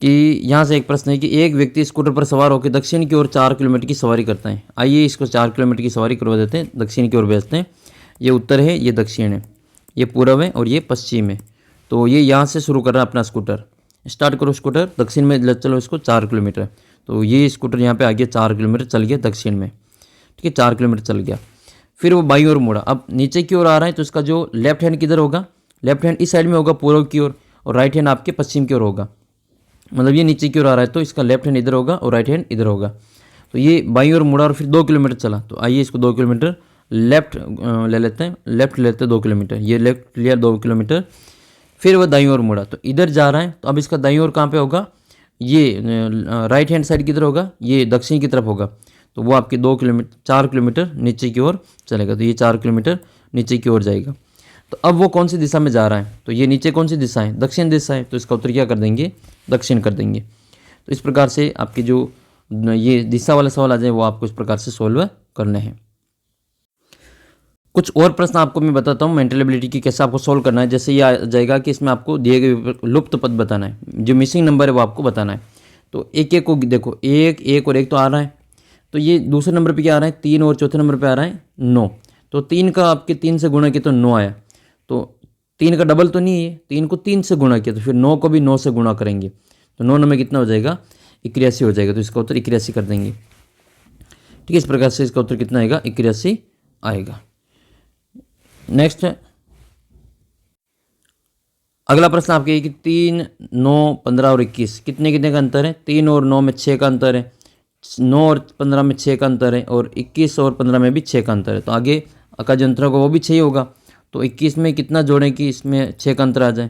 कि यहाँ से एक प्रश्न है कि एक व्यक्ति स्कूटर पर सवार होकर दक्षिण की ओर 4 किलोमीटर की सवारी करता है। आइए इसको 4 किलोमीटर की सवारी करवा देते हैं, दक्षिण की ओर भेजते हैं। ये उत्तर है, ये दक्षिण है, ये पूर्व है और ये पश्चिम है। तो ये यहाँ से शुरू कर रहा है अपना स्कूटर। स्टार्ट करो स्कूटर, दक्षिण में ले चलो इसको 4 किलोमीटर। तो ये स्कूटर यहाँ पे आ गया 4 किलोमीटर चल गया दक्षिण में, ठीक है, 4 किलोमीटर चल गया। फिर वो बाईं ओर मुड़ा, अब नीचे की ओर आ रहा है, तो इसका जो लेफ्ट हैंड किधर होगा, लेफ्ट हैंड इस साइड में होगा पूर्व की ओर, और राइट हैंड आपके पश्चिम की ओर होगा। मतलब ये नीचे की ओर आ रहा है तो इसका लेफ्ट हैंड इधर होगा और राइट हैंड इधर होगा। तो ये बाईं ओर मुड़ा और फिर 2 किलोमीटर चला। तो आइए इसको 2 किलोमीटर लेफ्ट ले लेते हैं, लेफ्ट लेते हैं 2 किलोमीटर, ये लेफ्ट लिया 2 किलोमीटर। फिर वह दाईं ओर मुड़ा, तो इधर जा रहा है, तो अब इसका दाईं ओर कहाँ पे होगा, ये राइट हैंड साइड की तरफ होगा, ये दक्षिण की तरफ होगा। तो वो आपके 2 किलोमीटर 4 किलोमीटर नीचे की ओर चलेगा, तो ये 4 किलोमीटर नीचे की ओर जाएगा। तो अब वो कौन सी दिशा में जा रहा है, तो ये नीचे कौन सी दिशा है, दक्षिण दिशा है, तो इसका उत्तर क्या कर देंगे, दक्षिण कर देंगे। तो इस प्रकार से आपकी जो ये दिशा वाला सवाल आ जाए वो आपको इस प्रकार से सोल्व करने हैं। कुछ और प्रश्न आपको मैं बताता हूँ मेंटल एबिलिटी की कैसे आपको सोल्व करना है। जैसे ये आ जाएगा कि इसमें आपको दिए गए लुप्त पद बताना है, जो मिसिंग नंबर है वो आपको बताना है। तो एक एक को देखो, एक एक और एक तो आ रहा है, तो ये दूसरे नंबर पे क्या आ रहा है 3 और चौथे नंबर पे आ रहा है 9। तो 3 का आपके 3 से गुणा किया तो 9 आया, तो 3 का डबल तो नहीं है, 3 को 3 से गुणा किया तो फिर 9 को भी 9 से गुणा करेंगे, तो 9 में कितना हो जाएगा 81 हो जाएगा। तो इसका उत्तर 81 कर देंगे, ठीक है। इस प्रकार से इसका उत्तर कितना आएगा 81 आएगा। नेक्स्ट अगला प्रश्न आपके है कि 3, 9, 15 और 21 कितने कितने का अंतर है, 3 और 9 में 6 का अंतर है, 9 और 15 में 6 का अंतर है, और 21 और 15 में भी 6 का अंतर है। तो आगे का जो अंतर होगा वो भी 6 ही होगा। तो 21 में कितना जोड़ें कि इसमें 6 का अंतर आ जाए,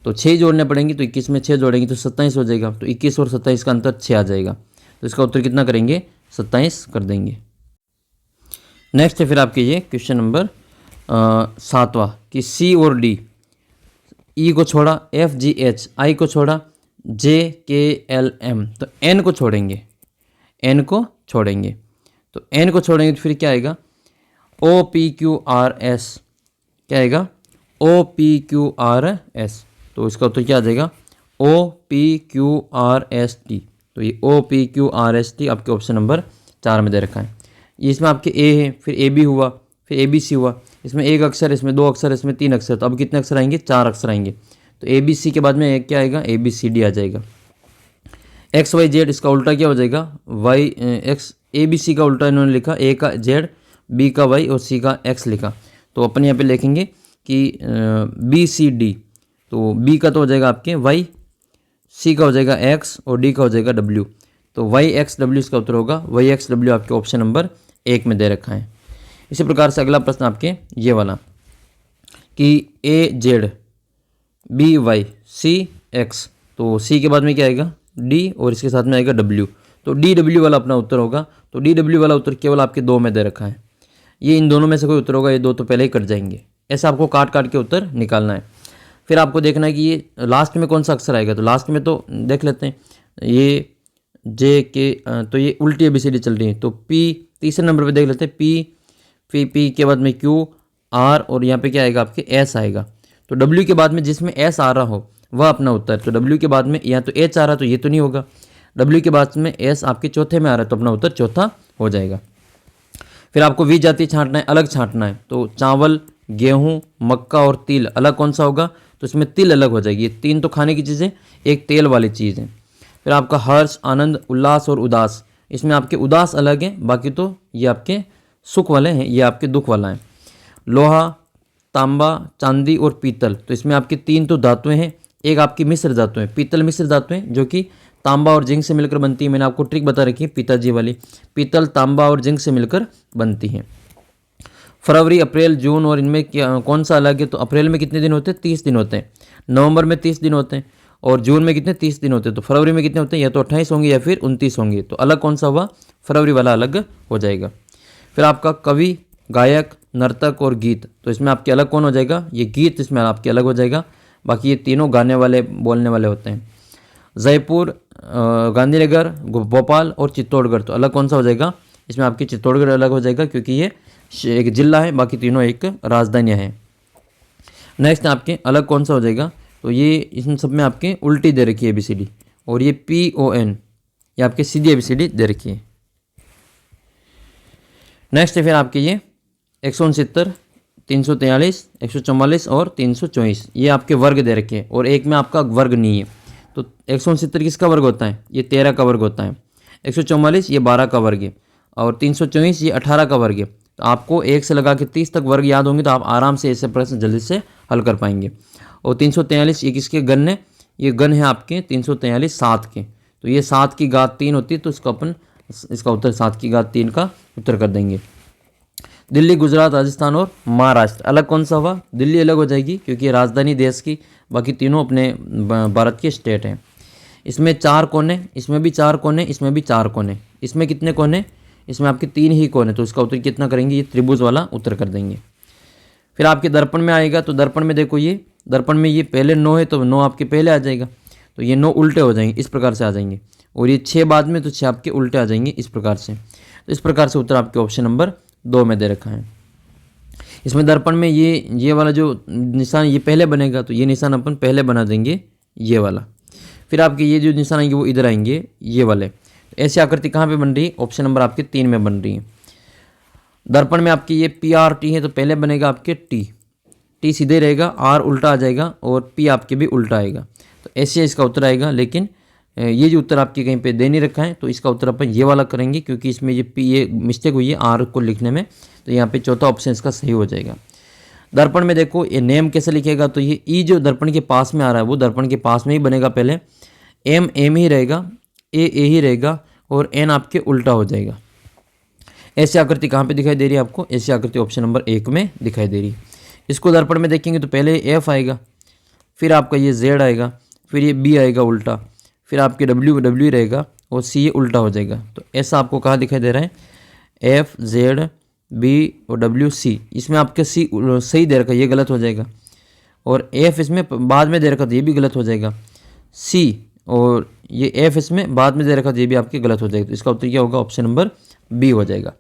तो 6 जोड़ने पड़ेंगे, तो 21 में 6 जोड़ेंगे तो 27 हो जाएगा। तो 21 और 27 का अंतर 6 आ जाएगा, तो इसका उत्तर कितना करेंगे 27 कर देंगे। नेक्स्ट है फिर आपके ये क्वेश्चन नंबर 7वां कि सी और डी, ई को छोड़ा, एफ जी एच, आई को छोड़ा, जे के एल एम, तो एन को छोड़ेंगे, एन को छोड़ेंगे। तो एन को छोड़ेंगे तो फिर क्या आएगा O P Q R S, क्या आएगा O P Q R S. तो इसका उत्तर क्या आ जाएगा O P Q R S T. तो ये O P Q R S T आपके ऑप्शन नंबर 4 में दे रखा है। इसमें आपके ए है, फिर ए बी हुआ, फिर ए बी सी हुआ, इसमें एक अक्षर, इसमें 2 अक्षर, इसमें 3 अक्षर, तो अब कितने अक्षर आएंगे 4 अक्षर आएंगे। तो ए बी सी के बाद में एक क्या आएगा ए बी सी डी आ जाएगा। एक्स वाई जेड, इसका उल्टा क्या हो जाएगा Y X, A B C का उल्टा इन्होंने लिखा, ए का जेड, बी का वाई और सी का एक्स लिखा। तो अपन यहाँ पे लिखेंगे कि बी सी डी, तो बी का तो हो जाएगा आपके वाई, सी का हो जाएगा एक्स और डी का हो जाएगा डब्ल्यू। तो वाई एक्स डब्ल्यू इसका उत्तर होगा, वाई एक्स डब्ल्यू आपके ऑप्शन नंबर 1 में दे रखा है। इसी प्रकार से अगला प्रश्न आपके ये वाला कि ए जेड, बी वाई, सी एक्स, तो सी के बाद में क्या आएगा डी और इसके साथ में आएगा डब्ल्यू। तो डी डब्ल्यू वाला अपना उत्तर होगा। तो डी डब्ल्यू वाला उत्तर केवल आपके 2 में दे रखा है, ये इन दोनों में से कोई उत्तर होगा, ये 2 तो पहले ही कट जाएंगे। ऐसा आपको काट काट के उत्तर निकालना है। फिर आपको देखना है कि ये लास्ट में कौन सा अक्षर आएगा। तो लास्ट में तो देख लेते हैं, ये जे के, तो ये उल्टी एबीसीडी चल रही है। तो पी तीसरे नंबर पे देख लेते हैं, पी, फिर पी के बाद में क्यू, आर और यहाँ पे क्या आएगा आपके एस आएगा। तो डब्ल्यू के बाद में जिसमें एस आ रहा हो वह अपना उत्तर। तो डब्ल्यू के बाद में या तो एच आ रहा है तो ये तो नहीं होगा, डब्ल्यू के बाद में एस आपके चौथे में आ रहा है तो अपना उत्तर चौथा हो जाएगा। फिर आपको वी जाति छांटना है, अलग छांटना है। तो चावल, गेहूँ, मक्का और तिल अलग कौन सा होगा, तो इसमें तिल अलग हो जाएगी। ये 3 तो खाने की चीज़ें, एक तेल वाली चीज़ है। फिर आपका हर्ष, आनंद, उल्लास और उदास, इसमें आपके उदास अलग है, बाकी तो ये आपके सुख वाले हैं, ये आपके दुख वाला है। लोहा, तांबा, चांदी और पीतल, तो इसमें आपकी 3 तो धातुएं हैं, एक आपकी मिश्र धातु है, पीतल मिश्र धातु है जो कि तांबा और जिंक से मिलकर बनती है। मैंने आपको ट्रिक बता रखी है पिताजी वाली, पीतल तांबा और जिंक से मिलकर बनती है। फरवरी, अप्रैल, जून और इनमें क्या कौन सा अलग है, तो अप्रैल में कितने दिन होते हैं 30 दिन होते हैं, नवंबर में 30 दिन होते हैं और जून में कितने 30 दिन होते हैं, तो फरवरी में कितने होते हैं, या तो 28 होंगे या फिर 29 होंगे। तो अलग कौन सा हुआ, फरवरी वाला अलग हो जाएगा। फिर आपका कवि, गायक, नर्तक और गीत, तो इसमें आपके अलग कौन हो जाएगा, ये गीत इसमें आपके अलग हो जाएगा। बाकी ये तीनों गाने वाले बोलने वाले होते हैं। जयपुर, गांधीनगर, भोपाल और चित्तौड़गढ़, तो अलग कौन सा हो जाएगा, इसमें आपकी चित्तौड़गढ़ अलग हो जाएगा क्योंकि ये एक जिला है, बाकी तीनों एक राजधानियाँ हैं। नेक्स्ट आपके अलग कौन सा हो जाएगा, तो ये इन सब में आपके उल्टी दे रखी है ABCD, और ये PON ये आपके सीधी ABCD दे रखी है। नेक्स्ट है फिर आपके ये 169, 343, 144 और 324, ये आपके वर्ग दे रखे हैं और एक में आपका वर्ग नहीं है। तो 169 किसका वर्ग होता है, ये 13 का वर्ग होता है। 144 ये 12 का वर्ग है और 324 ये 18 का वर्ग है। तो आपको 1 से लगा के 30 तक वर्ग याद होंगे तो आप आराम से ऐसे प्रश्न जल्दी से हल कर पाएंगे। और 343 ये किसके गण है, ये गण है आपके 343 7 के, तो ये 7 की घात 3 होती है, तो इसका उत्तर 7 की घात 3 का उत्तर कर देंगे। दिल्ली, गुजरात, राजस्थान और महाराष्ट्र, अलग कौन सा हुआ, दिल्ली अलग हो जाएगी क्योंकि ये राजधानी देश की, बाकी तीनों अपने भारत के स्टेट हैं। इसमें 4 कोने, इसमें भी 4 कोने, इसमें भी 4 कोने, इसमें कितने कोने, इसमें आपके 3 ही कोने, तो इसका उत्तर कितना करेंगे, ये त्रिभुज वाला उत्तर कर देंगे। फिर आपके दर्पण में आएगा, तो दर्पण में देखो ये दर्पण में ये पहले 9 है तो 9 आपके पहले आ जाएगा, तो ये 9 उल्टे हो जाएंगे, इस प्रकार से आ जाएंगे। और ये 6 बाद में, तो 6 आपके उल्टे आ जाएंगे इस प्रकार से। तो इस प्रकार से उत्तर आपके ऑप्शन नंबर 2 में दे रखा है। इसमें दर्पण में ये वाला जो निशान ये पहले बनेगा, तो ये निशान अपन पहले बना देंगे ये वाला। फिर आपके ये जो निशान आएंगे वो इधर आएंगे ये वाले। ऐसी आकृति कहाँ पे बन रही है, ऑप्शन नंबर आपके 3 में बन रही है। दर्पण में आपकी ये PRT है, तो पहले बनेगा आपके T सीधे रहेगा, R उल्टा आ जाएगा और P आपके भी उल्टा आएगा, तो ऐसे इसका उत्तर आएगा। लेकिन ये जो उत्तर आपके कहीं पे दे नहीं रखा है, तो इसका उत्तर अपन ये वाला करेंगे क्योंकि इसमें ये मिस्टेक हुई है R को लिखने में, तो यहाँ पे चौथा ऑप्शन इसका सही हो जाएगा। दर्पण में देखो ये नेम कैसे लिखेगा, तो ये E जो दर्पण के पास में आ रहा है वो दर्पण के पास में ही बनेगा, पहले M ही रहेगा, A ही रहेगा और N आपके उल्टा हो जाएगा। ऐसी आकृति कहाँ पे दिखाई दे रही है आपको, ऐसी आकृति ऑप्शन नंबर 1 में दिखाई दे रही है। इसको दर्पण में देखेंगे तो पहले F आएगा, फिर आपका ये Z आएगा, फिर ये B आएगा उल्टा, फिर आपके W रहेगा और C ये उल्टा हो जाएगा। तो ऐसा आपको कहाँ दिखाई दे रहा है, F Z B और W C, इसमें आपके C सही दे रखा है, ये गलत हो जाएगा। और F इसमें बाद में दे रखा, तो ये भी गलत हो जाएगा। C और ये F इसमें बाद में दे रखा, तो ये भी आपके गलत हो जाएगा। तो इसका उत्तर क्या होगा, ऑप्शन नंबर B हो जाएगा।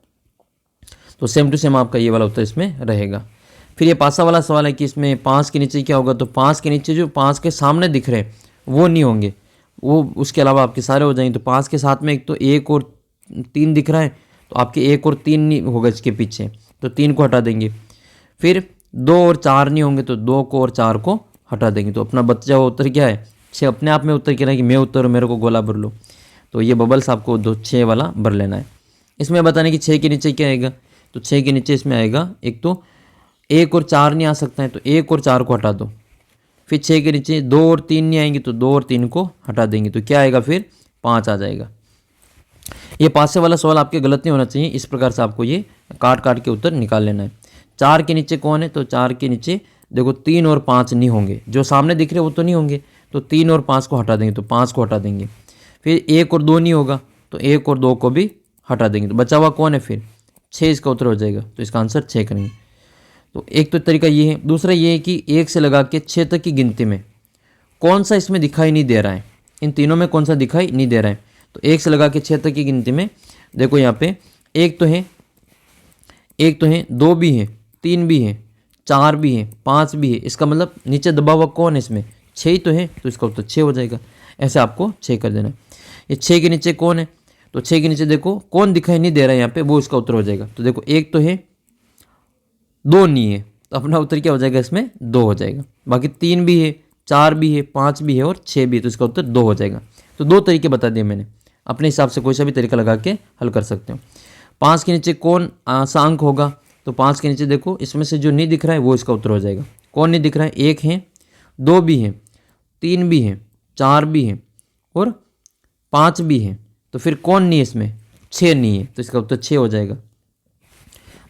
तो सेम टू सेम आपका ये वाला उत्तर इसमें रहेगा। फिर ये पासा वाला सवाल है कि इसमें 5 के नीचे क्या होगा, तो 5 के नीचे जो 5 के सामने दिख रहे हैं वो नहीं होंगे, वो उसके अलावा आपके सारे हो जाएंगे। तो 5 के साथ में एक तो 1 और 3 दिख रहा है, तो आपके 1 और 3 नहीं होगा इसके पीछे, तो 3 को हटा देंगे। फिर 2 और 4 नहीं होंगे, तो 2 को और 4 को हटा देंगे। तो अपना बच्चा हुआ उत्तर क्या है, 6 अपने आप में उत्तर क्या है कि मैं उत्तर मेरे को गोला भर लो, तो ये बबल्स आपको 6 वाला भर लेना है। इसमें बताने कि 6 के नीचे क्या आएगा, तो 6 के नीचे इसमें आएगा, एक तो 1 और 4 नहीं आ सकता है, तो 1 और 4 को हटा दो। फिर 6 के नीचे 2 और 3 नहीं आएंगे, तो 2 और 3 को हटा देंगे, तो क्या आएगा, फिर 5 आ जाएगा। ये पासे वाला सवाल आपके गलत नहीं होना चाहिए, इस प्रकार से आपको ये काट के उत्तर निकाल लेना है। 4 के नीचे कौन है, तो 4 के नीचे देखो 3 और 5 नहीं होंगे, जो सामने दिख रहे वो तो नहीं होंगे, तो 3 और 5 को हटा देंगे, तो 5 को हटा देंगे। फिर 1 और 2 नहीं होगा, तो 1 और 2 को भी हटा देंगे, तो बचा हुआ कौन है, फिर 6 इसका उत्तर हो जाएगा। तो इसका आंसर 6 करेंगे। तो एक तो तरीका ये है। दूसरा ये है कि 1 से लगा के 6 तक की गिनती में कौन सा इसमें दिखाई नहीं दे रहा है, इन तीनों में कौन सा दिखाई नहीं दे रहा है। तो 1 से लगा के 6 तक की गिनती में देखो यहाँ पे एक तो है 2 भी है, 3 भी है, 4 भी है, 5 भी है, इसका मतलब नीचे दबा हुआ कौन है, इसमें 6 ही तो है, तो इसका उत्तर 6 हो जाएगा। ऐसे आपको 6 कर देना है। ये 6 के नीचे कौन है, तो 6 के नीचे देखो कौन दिखाई नहीं दे रहा है यहाँ पे, वो इसका उत्तर हो जाएगा। तो देखो 1 तो है, 2 नहीं है, तो अपना उत्तर क्या हो जाएगा, इसमें 2 हो जाएगा। बाकी 3 भी है, 4 भी है, 5 भी है और 6 भी है, तो इसका उत्तर 2 हो जाएगा। तो 2 तरीके बता दिए मैंने, अपने हिसाब से कोई सा भी तरीका लगा के हल कर सकते हो। 5 के नीचे कौन सा अंक होगा, तो 5 के नीचे देखो इसमें से जो नहीं दिख रहा है वो इसका उत्तर हो जाएगा। कौन नहीं दिख रहा है, 1 है, 2 भी है, 3 भी है, 4 भी है और 5 भी है, तो फिर कौन नहीं है इसमें, 6 नहीं है, तो इसका उत्तर 6 हो जाएगा।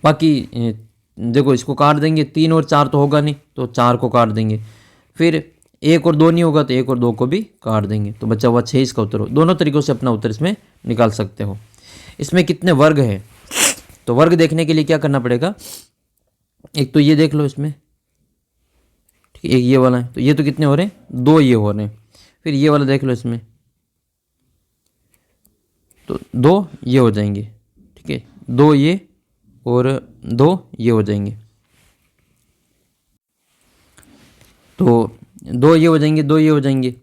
बाकी देखो इसको काट देंगे, 3 और 4 तो होगा नहीं, तो 4 को काट देंगे। फिर 1 और 2 नहीं होगा तो 1 और 2 को भी काट देंगे, तो बचा हुआ 6 इसका उत्तर हो। दोनों तरीक़ों से अपना उत्तर इसमें निकाल सकते हो। इसमें कितने वर्ग हैं, तो वर्ग देखने के लिए क्या करना पड़ेगा, एक तो ये देख लो इसमें, ठीक है, एक ये वाला है, तो ये तो कितने हो रहे हैं, 2 ये हो रहे हैं। फिर ये वाला देख लो इसमें, तो 2 ये हो जाएंगे, ठीक है, 2 ये और 2 ये हो जाएंगे, तो 2 ये हो जाएंगे, 2 ये हो जाएंगे,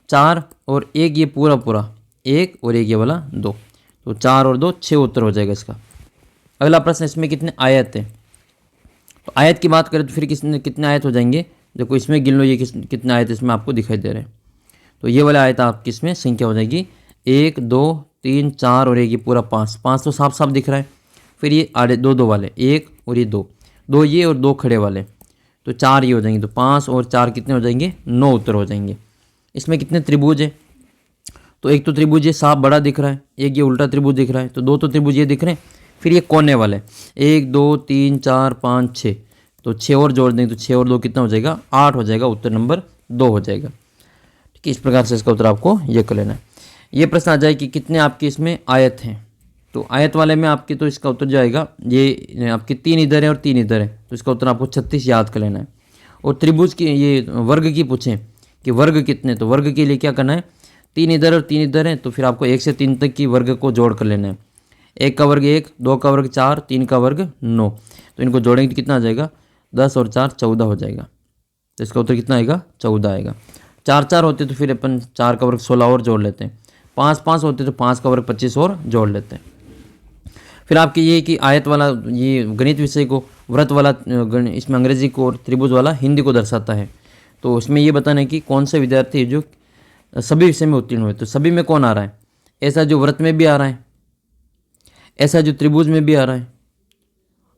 4 और 1 ये पूरा पूरा, 1 और 1 ये वाला 2, तो 4 और 2 6 उत्तर हो जाएगा इसका। अगला प्रश्न, इसमें कितने आयत हैं, तो आयत की बात करें तो फिर कितने आयत हो जाएंगे, देखो इसमें गिन लो, ये कितने आयत इसमें आपको दिखाई दे रहे हैं, तो ये वाला आयत आपकी इसमें संख्या हो जाएगी 1 2 3 4 और 1 ये पूरा 5, 5 तो साफ साफ दिख रहा है। फिर ये आड़े 2 2 वाले, 1 और ये 2, 2 ये और 2 खड़े वाले, तो 4 ये हो जाएंगे, तो 5 और 4 कितने हो जाएंगे, 9 उत्तर हो जाएंगे। इसमें कितने त्रिभुज है, तो एक तो त्रिभुज ये साफ बड़ा दिख रहा है, एक ये उल्टा त्रिभुज दिख रहा है, तो 2 तो त्रिभुज ये दिख रहे हैं। फिर ये कोने वाले 1 2 3 4 5 6, तो 6 और जोड़ देंगे, तो 6 और 2 कितना हो जाएगा, 8 हो जाएगा, उत्तर नंबर 2 हो जाएगा। ठीक है, इस प्रकार से इसका उत्तर आपको ये कर लेना है। ये प्रश्न आ जाए कि कितने आपके इसमें आयत हैं, तो आयत वाले में आपके तो इसका उत्तर जो आएगा, ये आपके 3 इधर है और 3 इधर है, तो इसका उत्तर आपको 36 याद कर लेना है। और त्रिभुज की ये वर्ग की पूछें कि वर्ग कितने, तो वर्ग के लिए क्या करना है, 3 इधर और 3 इधर है, तो फिर आपको 1 से 3 तक की वर्ग को जोड़ कर लेना है। 1 का वर्ग 1, 2 का वर्ग 4, 3 का वर्ग 9, तो इनको जोड़ेंगे तो कितना आ जाएगा, 10 और 4 14 हो जाएगा, तो इसका उत्तर कितना आएगा, 14 आएगा। 4 4 होते तो फिर अपन 4 का वर्ग 16 और जोड़ लेते हैं, 5 5 होते तो 5 का वर्ग 25 और जोड़ लेते हैं। फिर आपके ये कि आयत वाला ये गणित विषय को, व्रत वाला इसमें अंग्रेजी को और त्रिभुज वाला हिंदी को दर्शाता है, तो इसमें ये बताना है कि कौन से विद्यार्थी जो सभी विषय में उत्तीर्ण हुए, तो सभी में कौन आ रहा है, ऐसा जो व्रत में भी आ रहा है, ऐसा जो त्रिभुज में भी आ रहा है,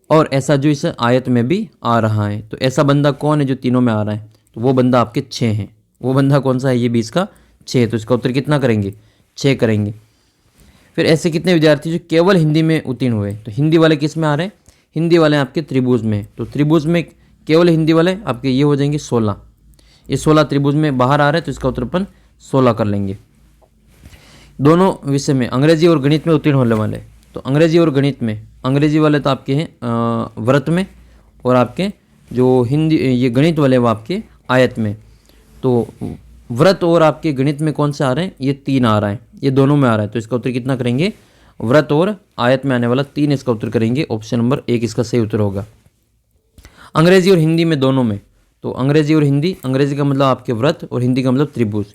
और ऐसा जो इस आयत में भी आ रहा है। तो ऐसा बंदा कौन है जो तीनों में आ रहा है, तो वो बंदा आपके 6 हैं। वो बंदा कौन सा है, ये भी इसका 6, तो इसका उत्तर कितना करेंगे, 6 करेंगे। फिर ऐसे कितने विद्यार्थी जो केवल हिंदी में उत्तीर्ण हुए, तो हिंदी वाले किस में आ रहे हैं, हिंदी वाले आपके त्रिभुज में, तो त्रिभुज में केवल हिंदी वाले आपके ये हो जाएंगे 16, ये 16 त्रिभुज में बाहर आ रहे हैं, तो इसका उत्तर अपन 16 कर लेंगे। दोनों विषय में अंग्रेजी और गणित में उत्तीर्ण होने वाले, तो अंग्रेजी और गणित में, अंग्रेजी वाले तो आपके हैं व्रत में, और आपके जो हिंदी ये गणित वाले वो आपके आयत में। तो व्रत और आपके गणित में कौन से आ रहे हैं, ये 3 आ रहा है, ये दोनों में आ रहा है, तो इसका उत्तर कितना करेंगे, व्रत और आयत में आने वाला 3 इसका उत्तर करेंगे, ऑप्शन नंबर 1 इसका सही उत्तर होगा। अंग्रेजी और हिंदी में दोनों में, तो अंग्रेजी और हिंदी, अंग्रेजी का मतलब आपके व्रत और हिंदी का मतलब त्रिभुज,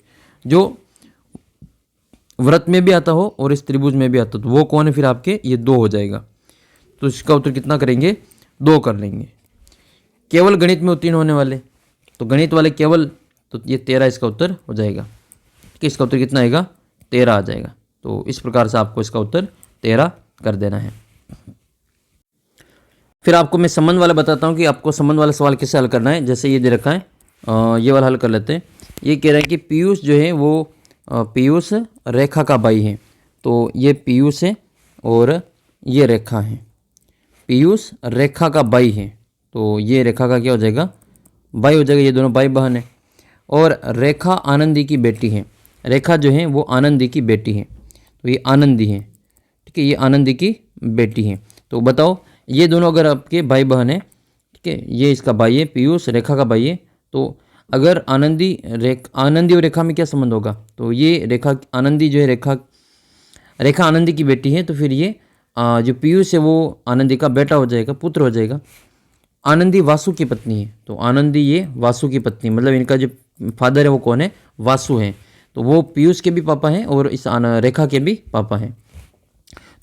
जो व्रत में भी आता हो और इस त्रिभुज में भी आता हो, तो वो कौन है फिर आपके, ये 2 हो जाएगा, तो इसका उत्तर कितना करेंगे, 2 कर लेंगे। केवल गणित में उत्तीर्ण होने वाले, तो गणित वाले केवल, तो ये 13 इसका उत्तर हो जाएगा, कि इसका उत्तर कितना आएगा, 13 आ जाएगा। तो इस प्रकार से आपको इसका उत्तर 13 कर देना है। फिर आपको मैं संबंध वाला बताता हूँ कि आपको संबंध वाला सवाल कैसे हल करना है। जैसे ये दे रखा है, ये वाला हल कर लेते हैं। ये कह रहा है कि पीयूष जो है वो पीयूष रेखा का भाई है, तो ये पीयूष है और ये रेखा है, पीयूष रेखा का भाई है, तो ये रेखा का क्या हो जाएगा, भाई हो जाएगा, ये दोनों भाई बहन है। और रेखा आनंदी की बेटी है, रेखा जो है वो आनंदी की बेटी है, तो ये आनंदी है, ठीक है, ये आनंदी की बेटी है। तो बताओ ये दोनों अगर आपके भाई बहन है, ठीक है, ये इसका भाई है पीयूष, रेखा का भाई है, तो अगर आनंदी और रेखा में क्या संबंध होगा, तो ये रेखा आनंदी जो है रेखा आनंदी की बेटी है, तो फिर ये जो पीयूष है वो आनंदी का बेटा हो जाएगा, पुत्र हो जाएगा। आनंदी वासु की पत्नी है, तो आनंदी ये वासु की पत्नी, मतलब इनका जो फादर है वो कौन है, वासु हैं, तो वो पीयूष के भी पापा हैं और इस रेखा के भी पापा हैं।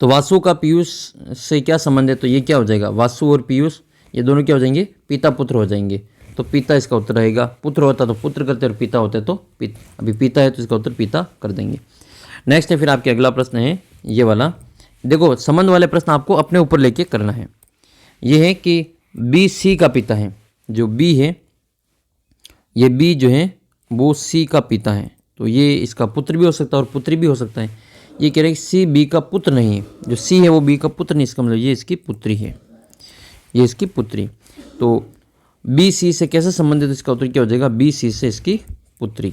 तो वासु का पीयूष से क्या संबंध है, तो ये क्या हो जाएगा, वासु और पीयूष ये दोनों क्या हो जाएंगे, पिता पुत्र हो जाएंगे, तो पिता इसका उत्तर रहेगा। पुत्र होता तो पुत्र करते और पिता होते तो अभी पिता है तो इसका उत्तर पिता कर देंगे। नेक्स्ट है फिर आपके अगला प्रश्न है ये वाला। देखो संबंध वाले प्रश्न आपको अपने ऊपर लेके करना है। ये है कि बी सी का पिता है, जो बी है ये बी जो है वो सी का पिता है, तो ये इसका पुत्र भी हो सकता है और पुत्री भी हो सकता है। ये कह रहे हैं कि सी बी का पुत्र नहीं है, जो सी है वो बी का पुत्र नहीं, इसका मतलब ये इसकी पुत्री है, ये इसकी पुत्री। तो बी सी से कैसे संबंधित, इसका उत्तर क्या हो जाएगा, बी सी से इसकी पुत्री।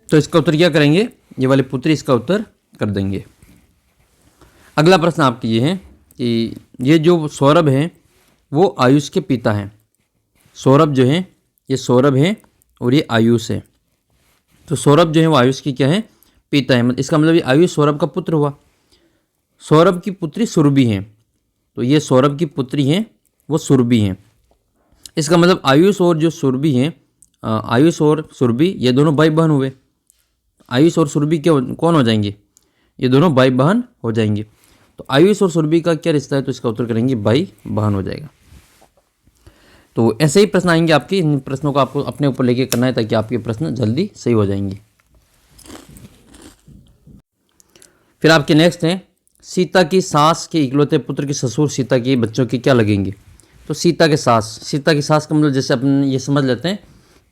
तो इसका उत्तर क्या करेंगे, ये वाली पुत्री इसका उत्तर कर देंगे। अगला प्रश्न आपकी ये है कि ये जो सौरभ है वो आयुष के पिता हैं। सौरभ जो है ये सौरभ है और ये आयुष है। तो सौरभ जो है वो आयुष की क्या है, पिता है। इसका मतलब ये आयुष सौरभ का पुत्र हुआ। सौरभ की पुत्री सुरभि है, तो ये सौरभ की पुत्री हैं वो सुरभि हैं। इसका मतलब आयुष और जो सुरभि हैं, आयुष और सुरभि ये दोनों भाई बहन हुए। आयुष और सुरभि क्या कौन हो जाएंगे, ये दोनों भाई बहन हो जाएंगे। तो आयुष और सुरभि का क्या रिश्ता है, तो इसका उत्तर करेंगे भाई बहन हो जाएगा। तो ऐसे ही प्रश्न आएंगे आपके, इन प्रश्नों को आपको अपने ऊपर लेके करना है ताकि आपके प्रश्न जल्दी सही हो जाएंगे। फिर आपके नेक्स्ट हैं, सीता की सास के इकलौते पुत्र के ससुर सीता के बच्चों के क्या लगेंगे। तो सीता की सास का मतलब जैसे अपन ये समझ लेते हैं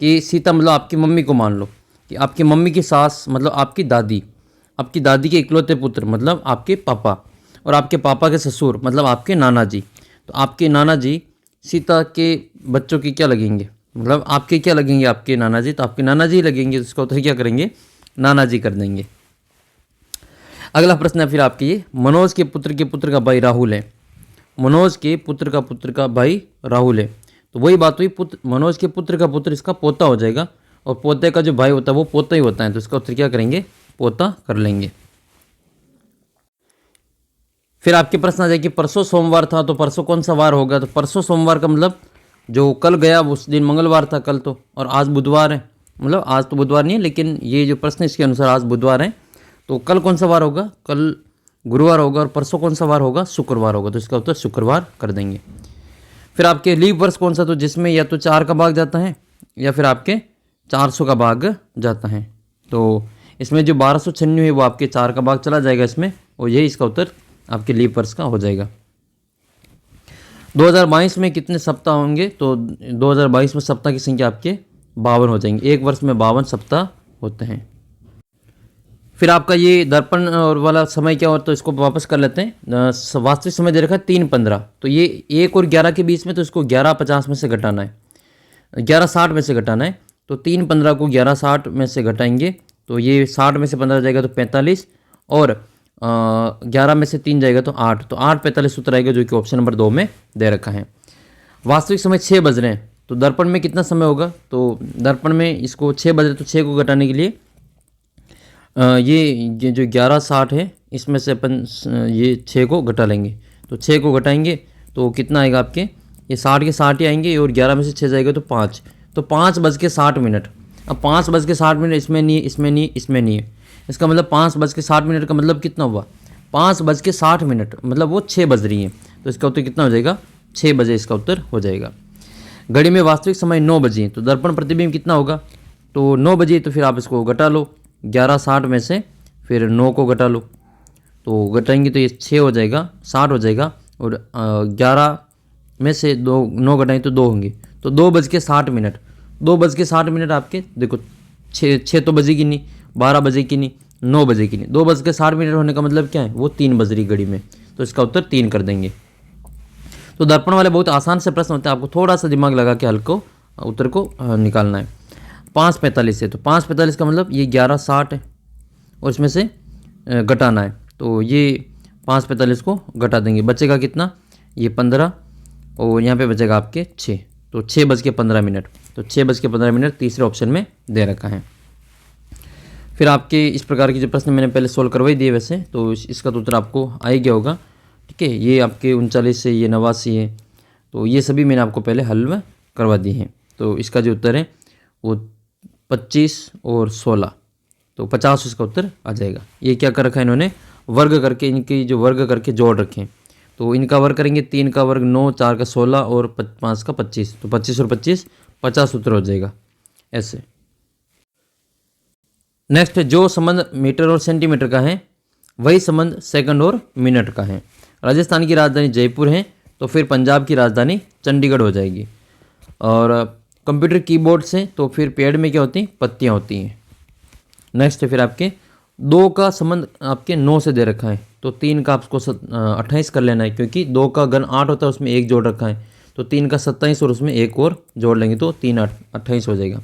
कि सीता मतलब आपकी मम्मी को मान लो कि आपकी मम्मी की सास मतलब आपकी दादी के इकलौते पुत्र मतलब आपके पापा, और आपके पापा के ससुर मतलब आपके नाना जी। तो आपके नाना जी सीता के बच्चों की क्या लगेंगे, मतलब आपके क्या लगेंगे, आपके नाना जी, तो आपके नाना जी लगेंगे। तो इसका उत्तर क्या करेंगे, नाना जी कर देंगे। अगला प्रश्न है फिर आपके ये, मनोज के पुत्र का भाई राहुल है। मनोज के पुत्र का भाई राहुल है। तो वही बात हुई, मनोज के पुत्र का पुत्र इसका पोता हो जाएगा, और पोते का जो भाई होता है वो पोता ही होता है। तो इसका उत्तर क्या करेंगे, पोता कर लेंगे। फिर आपके प्रश्न आ जाए कि परसों सोमवार था, तो परसों कौन सा वार होगा। तो परसों सोमवार का मतलब जो कल गया उस दिन मंगलवार था कल, तो और आज बुधवार है, मतलब आज तो बुधवार नहीं है लेकिन ये जो प्रश्न इसके अनुसार आज बुधवार है। तो कल कौन सा वार होगा, कल गुरुवार होगा, और परसों कौन सा वार होगा, शुक्रवार होगा। तो इसका उत्तर शुक्रवार कर देंगे। फिर आपके लीप वर्ष कौन सा, तो जिसमें या तो 4 का भाग जाता है या फिर आपके 400 का भाग जाता है। तो इसमें जो 1296 है वो आपके 4 का भाग चला जाएगा इसमें, और यही इसका उत्तर आपके लीप वर्ष का हो जाएगा। 2022 में कितने सप्ताह होंगे, तो 2022 में सप्ताह की संख्या आपके 52 हो जाएंगे। एक वर्ष में 52 सप्ताह होते हैं। फिर आपका ये दर्पण और वाला समय क्या हो, तो इसको वापस कर लेते हैं। वास्तविक समय दे रखा है 3:15, तो ये 1 और 11 के बीच में, तो इसको 11:50 में से घटाना है, 11:60 में से घटाना है। तो 3:15 को 11:60 में से घटाएंगे तो ये 60 में से 15 जाएगा तो 45, और 11 में से 3 जाएगा तो 8, तो 8:45 उत्तर आएगा, जो कि ऑप्शन नंबर 2 में दे रखा है। वास्तविक समय 6 बज रहे हैं, तो दर्पण में कितना समय होगा, तो दर्पण में इसको 6 बज रहे तो 6 को घटाने के लिए ये जो 11:60 है इसमें से अपन ये 6 को घटा लेंगे। तो 6 को घटाएंगे तो कितना आएगा आपके, ये 60 के 60 ही आएंगे, और 11 में से 6 जाएगा तो 5, तो 5:60। अब 5:60 इसमें नहीं, इसमें नहीं, इसमें नहीं है। इसका मतलब 5:60 का मतलब कितना हुआ, 5:60 मतलब वो 6 बज रही है। तो इसका उत्तर कितना हो जाएगा, 6 बजे इसका उत्तर हो जाएगा। घड़ी में वास्तविक समय 9 बजे, तो दर्पण प्रतिबिंब कितना होगा, तो 9 बजे। तो फिर आप इसको घटा लो, 11:60 में से फिर 9 को घटा लो, तो घटाएंगे तो ये 6 हो जाएगा, 60 हो जाएगा, और 11 में से 9 घटाएंगे तो 2 होंगे, तो 2:60। 2:60 आपके देखो, 6 तो बजेगी नहीं, 12 बजे की नहीं, 9 बजे की नहीं, 2:60 होने का मतलब क्या है, वो 3 बज रही घड़ी में। तो इसका उत्तर 3 कर देंगे। तो दर्पण वाले बहुत आसान से प्रश्न होते हैं, आपको थोड़ा सा दिमाग लगा के हल को उत्तर को निकालना है। 5:45 है, तो 5:45 का मतलब ये 11:60 है, और इसमें से घटाना है, तो ये 5:45 को घटा देंगे, बचेगा कितना, ये 15, और यहाँ पे बचेगा आपके 6, तो 6:15। तो 6:15 तीसरे ऑप्शन में दे रखा है। फिर आपके इस प्रकार के जो प्रश्न मैंने पहले सोल्व करवाई दिए वैसे, तो इसका तो उत्तर आपको आ ही गया होगा। ठीक है, ये आपके 39 से ये 89 है, तो ये सभी मैंने आपको पहले हल में करवा दिए हैं। तो इसका जो उत्तर है वो 25 और 16, तो 50 इसका उत्तर आ जाएगा। ये क्या कर रखा है इन्होंने, वर्ग करके, इनकी जो वर्ग करके जोड़ रखे हैं, तो इनका वर्ग करेंगे, 3 का वर्ग 9, 4 का 16 और 5 का 25, तो 25 और 25 50 उत्तर हो जाएगा ऐसे। नेक्स्ट, जो संबंध मीटर और सेंटीमीटर का है वही संबंध सेकंड और मिनट का है। राजस्थान की राजधानी जयपुर है, तो फिर पंजाब की राजधानी चंडीगढ़ हो जाएगी। और कंप्यूटर कीबोर्ड से तो फिर पेड़ में क्या होती हैं, पत्तियाँ होती हैं। नेक्स्ट फिर आपके 2 का संबंध आपके 9 से दे रखा है, तो 3 का आपको 28 कर लेना है, क्योंकि 2 का घन 8 होता है, उसमें 1 जोड़ रखा है, तो 3 का 27 और उसमें एक और जोड़ लेंगे तो 3 28 हो जाएगा।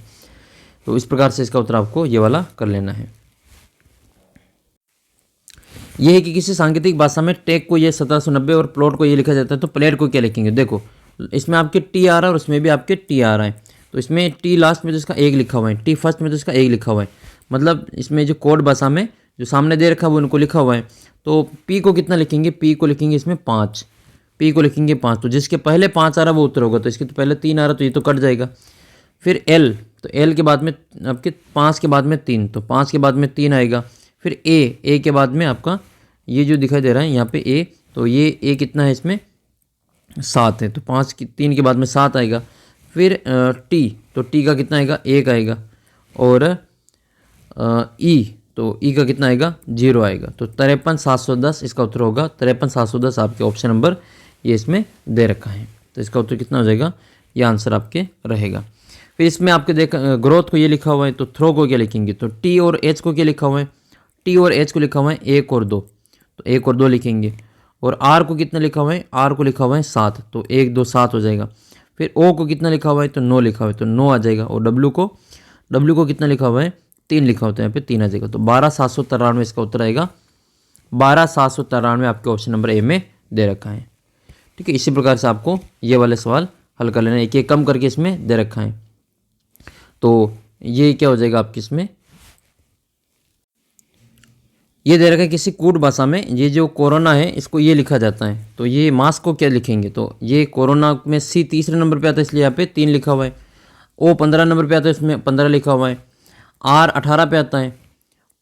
तो इस प्रकार से इसका उत्तर आपको ये वाला कर लेना है। ये है कि किसी सांकेतिक भाषा में टैग को ये 1790 और प्लॉट को ये लिखा जाता है तो प्लेट को क्या लिखेंगे। देखो इसमें आपके टी आ रहा है और उसमें भी आपके टी आ रहा है, तो इसमें टी लास्ट में तो इसका एक लिखा हुआ है, टी फर्स्ट में तो इसका एक लिखा हुआ है, मतलब इसमें जो कोड भाषा में जो सामने दे रखा है वो उनको लिखा हुआ है। तो पी को कितना लिखेंगे, पी को लिखेंगे इसमें 5, पी को लिखेंगे 5, तो जिसके पहले 5 आ रहा है वो उत्तर होगा, तो इसके तो पहले 3 आ रहा तो ये तो कट जाएगा। फिर एल, तो एल के बाद में आपके 5 के बाद में 3, तो 5 के बाद में 3 आएगा। फिर ए के बाद में आपका ये जो दिखाई दे रहा है यहाँ पे ए, तो ये ए कितना है इसमें 7 है, तो 3 के बाद में 7 आएगा। फिर टी, तो टी का कितना आएगा 1 आएगा। और ई, तो ई का कितना आएगा 0 आएगा। तो 53,710 इसका उत्तर होगा। 53,710 आपके ऑप्शन नंबर ये इसमें दे रखा है, तो इसका उत्तर कितना हो जाएगा, ये आंसर आपके रहेगा। फिर इसमें आपके देख ग्रोथ को ये लिखा हुआ है, तो थ्रो को क्या लिखेंगे, तो टी और एच को क्या लिखा हुआ है, टी और एच को लिखा हुआ है 1 और 2, तो 1 और 2 लिखेंगे। और आर को कितना लिखा हुआ है, आर को लिखा हुआ है 7, तो 1 2 7 हो जाएगा। फिर ओ को कितना लिखा हुआ है, तो 9 लिखा हुआ है, तो 9 आ जाएगा। और डब्ल्यू को कितना लिखा हुआ है, 3 लिखा होता है, यहाँ पे 3 आ जाएगा। तो 12,793 इसका उत्तर आएगा। 12,793 आपके ऑप्शन नंबर ए में दे रखा है। ठीक है, इसी प्रकार से आपको ये वाले सवाल हल कर लेना, एक एक कम करके इसमें दे रखा है। तो ये क्या हो जाएगा आपकी इसमें, ये दे रखा है किसी कूट भाषा में ये जो कोरोना है इसको ये लिखा जाता है, तो ये मास्क को क्या लिखेंगे, तो ये कोरोना में सी तीसरे नंबर पे आता है इसलिए यहाँ पे 3 लिखा हुआ है। ओ 15 नंबर पे आता है, इसमें 15 लिखा हुआ है। आर 18 पे आता है,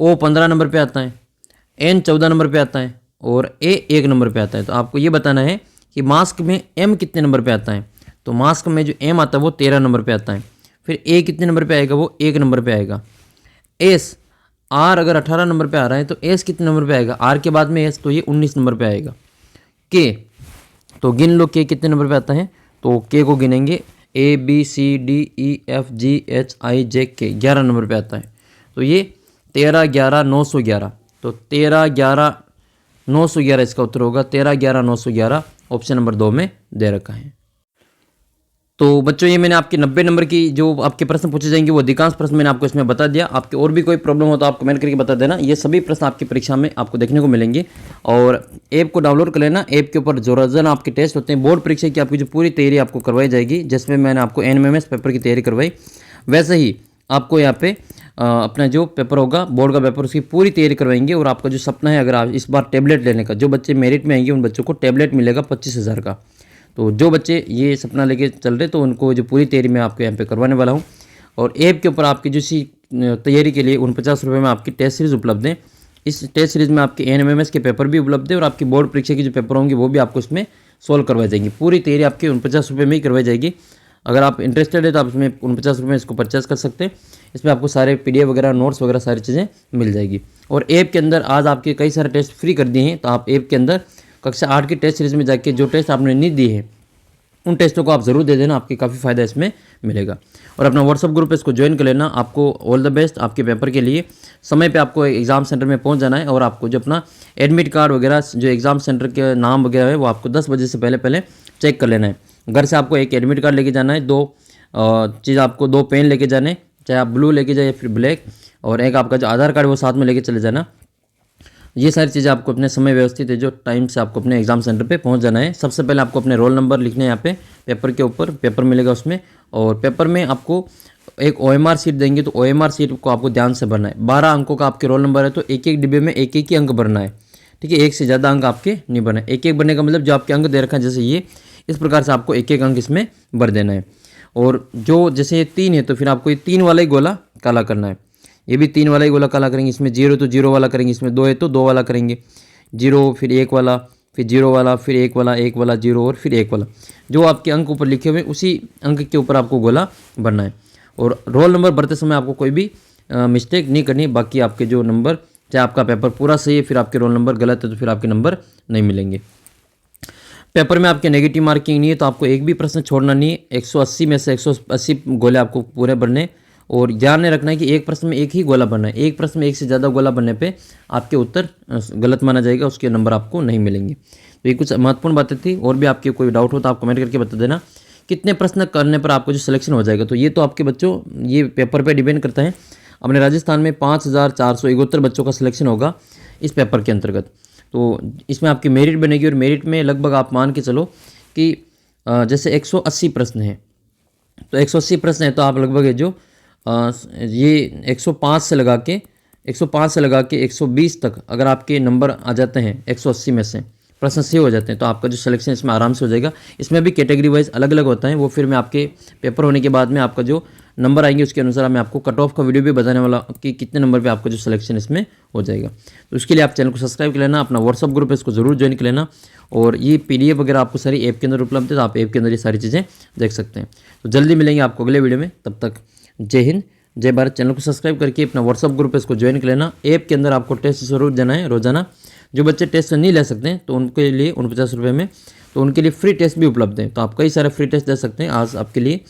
ओ 15 नंबर पे आता है, एन 14 नंबर पे आता है और ए 1 नंबर पे आता है। तो आपको ये बताना है कि मास्क में एम कितने नंबर पे आता है, तो मास्क में जो एम आता है वो 13 नंबर पे आता है। फिर ए कितने नंबर पे आएगा, वो 1 नंबर पे आएगा। एस, आर अगर 18 नंबर पे आ रहा है तो एस कितने नंबर पे आएगा, आर के बाद में एस, तो ये 19 नंबर पे आएगा। के, तो गिन लो के कितने नंबर पे आता है, तो के को गिनेंगे A B C D E F G H I J K 11 number पे आता है। तो ये 13 11 911, तो 13 11 911 इसका उत्तर होगा। 13 11 911 ऑप्शन नंबर 2 में दे रखा है। तो बच्चों ये मैंने आपके 90 नंबर की जो आपके प्रश्न पूछे जाएंगे वो अधिकांश प्रश्न मैंने आपको इसमें बता दिया। आपके और भी कोई प्रॉब्लम हो तो आप कमेंट करके बता देना। ये सभी प्रश्न आपकी परीक्षा में आपको देखने को मिलेंगे। और ऐप को डाउनलोड कर लेना। ऐप के ऊपर जो रोजाना आपके टेस्ट होते हैं, बोर्ड परीक्षा की आपकी जो पूरी तैयारी आपको करवाई जाएगी, जिसमें मैंने आपको NMMS पेपर की तैयारी करवाई, वैसे ही आपको यहाँ पे अपना जो पेपर होगा बोर्ड का पेपर, उसकी पूरी तैयारी करवाएंगे। और आपका जो सपना है अगर आप इस बार टैबलेट लेने का, जो बच्चे मेरिट में आएंगे उन बच्चों को टैबलेट मिलेगा 25,000 का। तो जो बच्चे ये सपना लेके चल रहे तो उनको जो पूरी तैयारी मैं आपको यहाँ पे करवाने वाला हूँ। और ऐप के ऊपर आपकी जो तैयारी के लिए 49 रुपये में आपकी टेस्ट सीरीज़ उपलब्ध है। इस टेस्ट सीरीज़ में आपके NMMS के पेपर भी उपलब्ध है और आपकी बोर्ड परीक्षा की जो पेपर होंगे वो भी आपको इसमें सोल्व करवाई जाएंगी। पूरी तैयारी आपकी 49 रुपये में ही करवाई जाएगी। अगर आप इंटरेस्टेड है तो आप इसमें 49 रुपये में इसको परचेस कर सकते हैं। इसमें आपको सारे PDF वगैरह, नोट्स वगैरह सारी चीज़ें मिल जाएगी। और ऐप के अंदर आज आपके कई सारे टेस्ट फ्री कर दिए हैं, तो आप ऐप के अंदर कक्षा 8 की टेस्ट सीरीज़ में जाके जो टेस्ट आपने नहीं दिए हैं उन टेस्टों को आप ज़रूर दे देना, आपकी काफ़ी फ़ायदा इसमें मिलेगा। और अपना व्हाट्सअप ग्रुप है इसको ज्वाइन कर लेना। आपको ऑल द बेस्ट आपके पेपर के लिए। समय पे आपको एग्ज़ाम सेंटर में पहुंच जाना है और आपको जो अपना एडमिट कार्ड वगैरह, जो एग्ज़ाम सेंटर के नाम वगैरह है, वो आपको 10 बजे से पहले चेक कर लेना है। घर से आपको एक एडमिट कार्ड लेके जाना है, 2 चीज़ आपको 2 पेन लेके जाने, चाहे आप ब्लू लेके जाए या फिर ब्लैक, और एक आपका जो आधार कार्ड है वो साथ में लेके चले जाना। ये सारी चीज़ें आपको अपने समय व्यवस्थित है जो टाइम से आपको अपने एग्जाम सेंटर पे पहुंच जाना है। सबसे पहले आपको अपने रोल नंबर लिखने हैं यहाँ पे पेपर के ऊपर, पेपर मिलेगा उसमें। और पेपर में आपको एक OMR सीट देंगे, तो OMR सीट को आपको ध्यान से भरना है। 12 अंकों का आपके रोल नंबर है, तो एक एक डिब्बे में एक एक ही अंक भरना है। ठीक है, एक से ज़्यादा अंक आपके नहीं भरना है। एक एक भरने का मतलब जो आपके अंक दे रखा है, जैसे ये, इस प्रकार से आपको एक एक अंक इसमें भर देना है। और जो जैसे ये 3 है तो फिर आपको ये 3 वाला ही गोला काला करना है। ये भी 3 वाला ही गोला काला करेंगे। इसमें 0 तो 0 वाला करेंगे, इसमें 2 है तो 2 वाला करेंगे। 0 फिर 1 वाला, फिर 0 वाला, फिर 1 वाला, 1 वाला, 0 और फिर 1 वाला। जो आपके अंक ऊपर लिखे हुए उसी अंक के ऊपर आपको गोला भरना है। और रोल नंबर भरते समय आपको कोई भी मिस्टेक नहीं करनी। बाकी आपके जो नंबर, चाहे आपका पेपर पूरा सही है फिर आपके रोल नंबर गलत है तो फिर आपके नंबर नहीं मिलेंगे। पेपर में आपके नेगेटिव मार्किंग नहीं है, तो आपको एक भी प्रश्न छोड़ना नहीं है। 180 में से 180 गोले आपको पूरे भरने। और ध्यान में रखना है कि एक प्रश्न में एक ही गोला भरना है। एक प्रश्न में एक से ज़्यादा गोला भरने पे आपके उत्तर गलत माना जाएगा, उसके नंबर आपको नहीं मिलेंगे। तो ये कुछ महत्वपूर्ण बातें थी। और भी आपके कोई डाउट हो तो आप कमेंट करके बता देना कितने प्रश्न करने पर आपको जो सिलेक्शन हो जाएगा। तो ये तो आपके बच्चों ये पेपर पे डिपेंड करता है। अपने राजस्थान में 5471 बच्चों का सिलेक्शन होगा इस पेपर के अंतर्गत। तो इसमें आपकी मेरिट बनेगी और मेरिट में लगभग आप मान के चलो कि जैसे 180 प्रश्न हैं, तो 180 प्रश्न है तो आप लगभग ये जो ये 105 से लगा के 120 तक अगर आपके नंबर आ जाते हैं 180 में से प्रश्न सही हो जाते हैं तो आपका जो सिलेक्शन इसमें आराम से हो जाएगा। इसमें भी कैटेगरी वाइज अलग अलग होता है, वो फिर मैं आपके पेपर होने के बाद में आपका जो नंबर आएंगे उसके अनुसार मैं आपको कट ऑफ का वीडियो भी बताने वाला कि कितने नंबर पे आपका जो सिलेक्शन इसमें हो जाएगा। तो उसके लिए आप चैनल को सब्सक्राइब कर लेना, अपना व्हाट्सअप ग्रुप है इसको जरूर ज्वाइन कर लेना। और ये PDF वगैरह आपको सारी ऐप के अंदर उपलब्ध है, तो आप ऐप के अंदर ये सारी चीज़ें देख सकते हैं। तो जल्दी मिलेंगे आपको अगले वीडियो में, तब तक जय हिंद जय भारत। चैनल को सब्सक्राइब करके अपना व्हाट्सअप ग्रुप है इसको ज्वाइन कर लेना। ऐप के अंदर आपको टेस्ट जरूर देना है रोजाना। जो बच्चे टेस्ट नहीं ले सकते हैं तो उनके लिए 49 रुपये में, तो उनके लिए फ्री टेस्ट भी उपलब्ध है। तो आप कई सारे फ्री टेस्ट दे सकते हैं आज आपके लिए।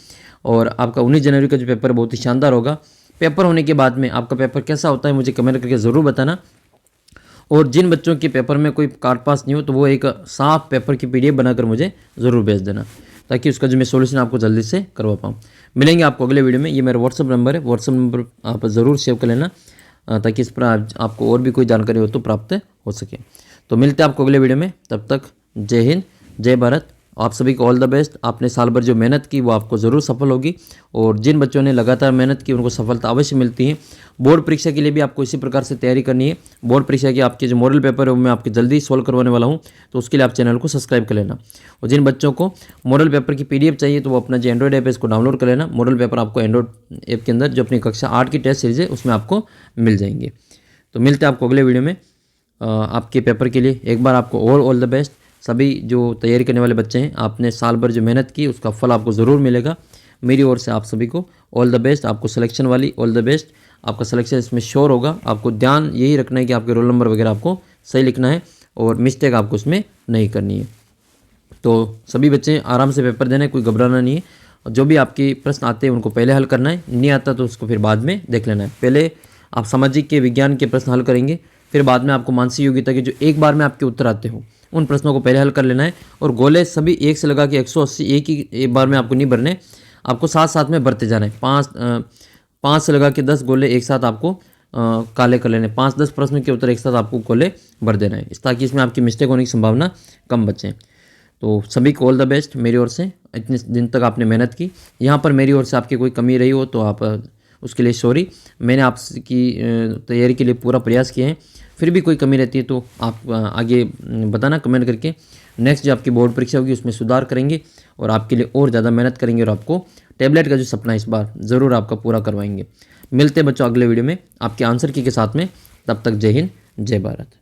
और आपका 19 जनवरी का जो पेपर बहुत ही शानदार होगा। पेपर होने के बाद में आपका पेपर कैसा होता है मुझे कमेंट करके ज़रूर बताना। और जिन बच्चों के पेपर में कोई कार्ड पास नहीं हो तो वो एक साफ पेपर की PDF बनाकर मुझे ज़रूर भेज देना, ताकि उसका जो मैं सोल्यूशन आपको जल्दी से करवा पाऊँ। मिलेंगे आपको अगले वीडियो में। ये मेरा व्हाट्सअप नंबर है, व्हाट्सअप नंबर आप ज़रूर सेव कर लेना, ताकि इस पर आपको और भी कोई जानकारी हो तो प्राप्त हो सके। तो मिलते हैं आपको अगले वीडियो में, तब तक जय हिंद जय भारत। आप सभी को ऑल द बेस्ट। आपने साल भर जो मेहनत की वो आपको ज़रूर सफल होगी, और जिन बच्चों ने लगातार मेहनत की उनको सफलता अवश्य मिलती है। बोर्ड परीक्षा के लिए भी आपको इसी प्रकार से तैयारी करनी है। बोर्ड परीक्षा के आपके जो मॉडल पेपर है वो मैं आपके जल्दी सॉल्व करवाने वाला हूँ, तो उसके लिए आप चैनल को सब्सक्राइब कर लेना। और जिन बच्चों को मॉडल पेपर की PDF चाहिए तो वो अपना जो एंड्रॉइड ऐप है इसको डाउनलोड कर लेना। मॉडल पेपर आपको एंड्रॉइड ऐप के अंदर जो अपनी कक्षा 8 की टेस्ट सीरीज है उसमें आपको मिल जाएंगे। तो मिलते हैं आपको अगले वीडियो में आपके पेपर के लिए। एक बार आपको ऑल द बेस्ट। सभी जो तैयारी करने वाले बच्चे हैं, आपने साल भर जो मेहनत की उसका फल आपको ज़रूर मिलेगा। मेरी ओर से आप सभी को ऑल द बेस्ट। आपको सिलेक्शन वाली ऑल द बेस्ट। आपका सिलेक्शन इसमें श्योर होगा। आपको ध्यान यही रखना है कि आपके रोल नंबर वगैरह आपको सही लिखना है और मिस्टेक आपको उसमें नहीं करनी है। तो सभी बच्चे आराम से पेपर देना है, कोई घबराना नहीं है। और जो भी आपके प्रश्न आते हैं उनको पहले हल करना है, नहीं आता तो उसको फिर बाद में देख लेना है। पहले आप सामाजिक के विज्ञान के प्रश्न हल करेंगे, फिर बाद में आपको मानसिक योग्यता के जो एक बार में आपके उत्तर आते हो उन प्रश्नों को पहले हल कर लेना है। और गोले सभी 1 से लगा के 180 एक बार में आपको नहीं भरने, आपको साथ साथ में भरते जाना है। 5 से लगा के 10 गोले एक साथ आपको काले कर लेने। 5-10 प्रश्न के उत्तर एक साथ आपको गोले भर देना है, ताकि इसमें आपकी मिस्टेक होने की संभावना कम बचे। तो सभी को ऑल द बेस्ट मेरी ओर से। इतने दिन तक आपने मेहनत की, यहाँ पर मेरी ओर से आपकी कोई कमी रही हो तो आप उसके लिए सॉरी। मैंने आपकी तैयारी के लिए पूरा प्रयास किए हैं, फिर भी कोई कमी रहती है तो आप आगे बताना कमेंट करके। नेक्स्ट जो आपकी बोर्ड परीक्षा होगी उसमें सुधार करेंगे और आपके लिए और ज़्यादा मेहनत करेंगे, और आपको टैबलेट का जो सपना इस बार ज़रूर आपका पूरा करवाएंगे। मिलते हैं बच्चों अगले वीडियो में आपके आंसर की के साथ में। तब तक जय हिंद जय भारत।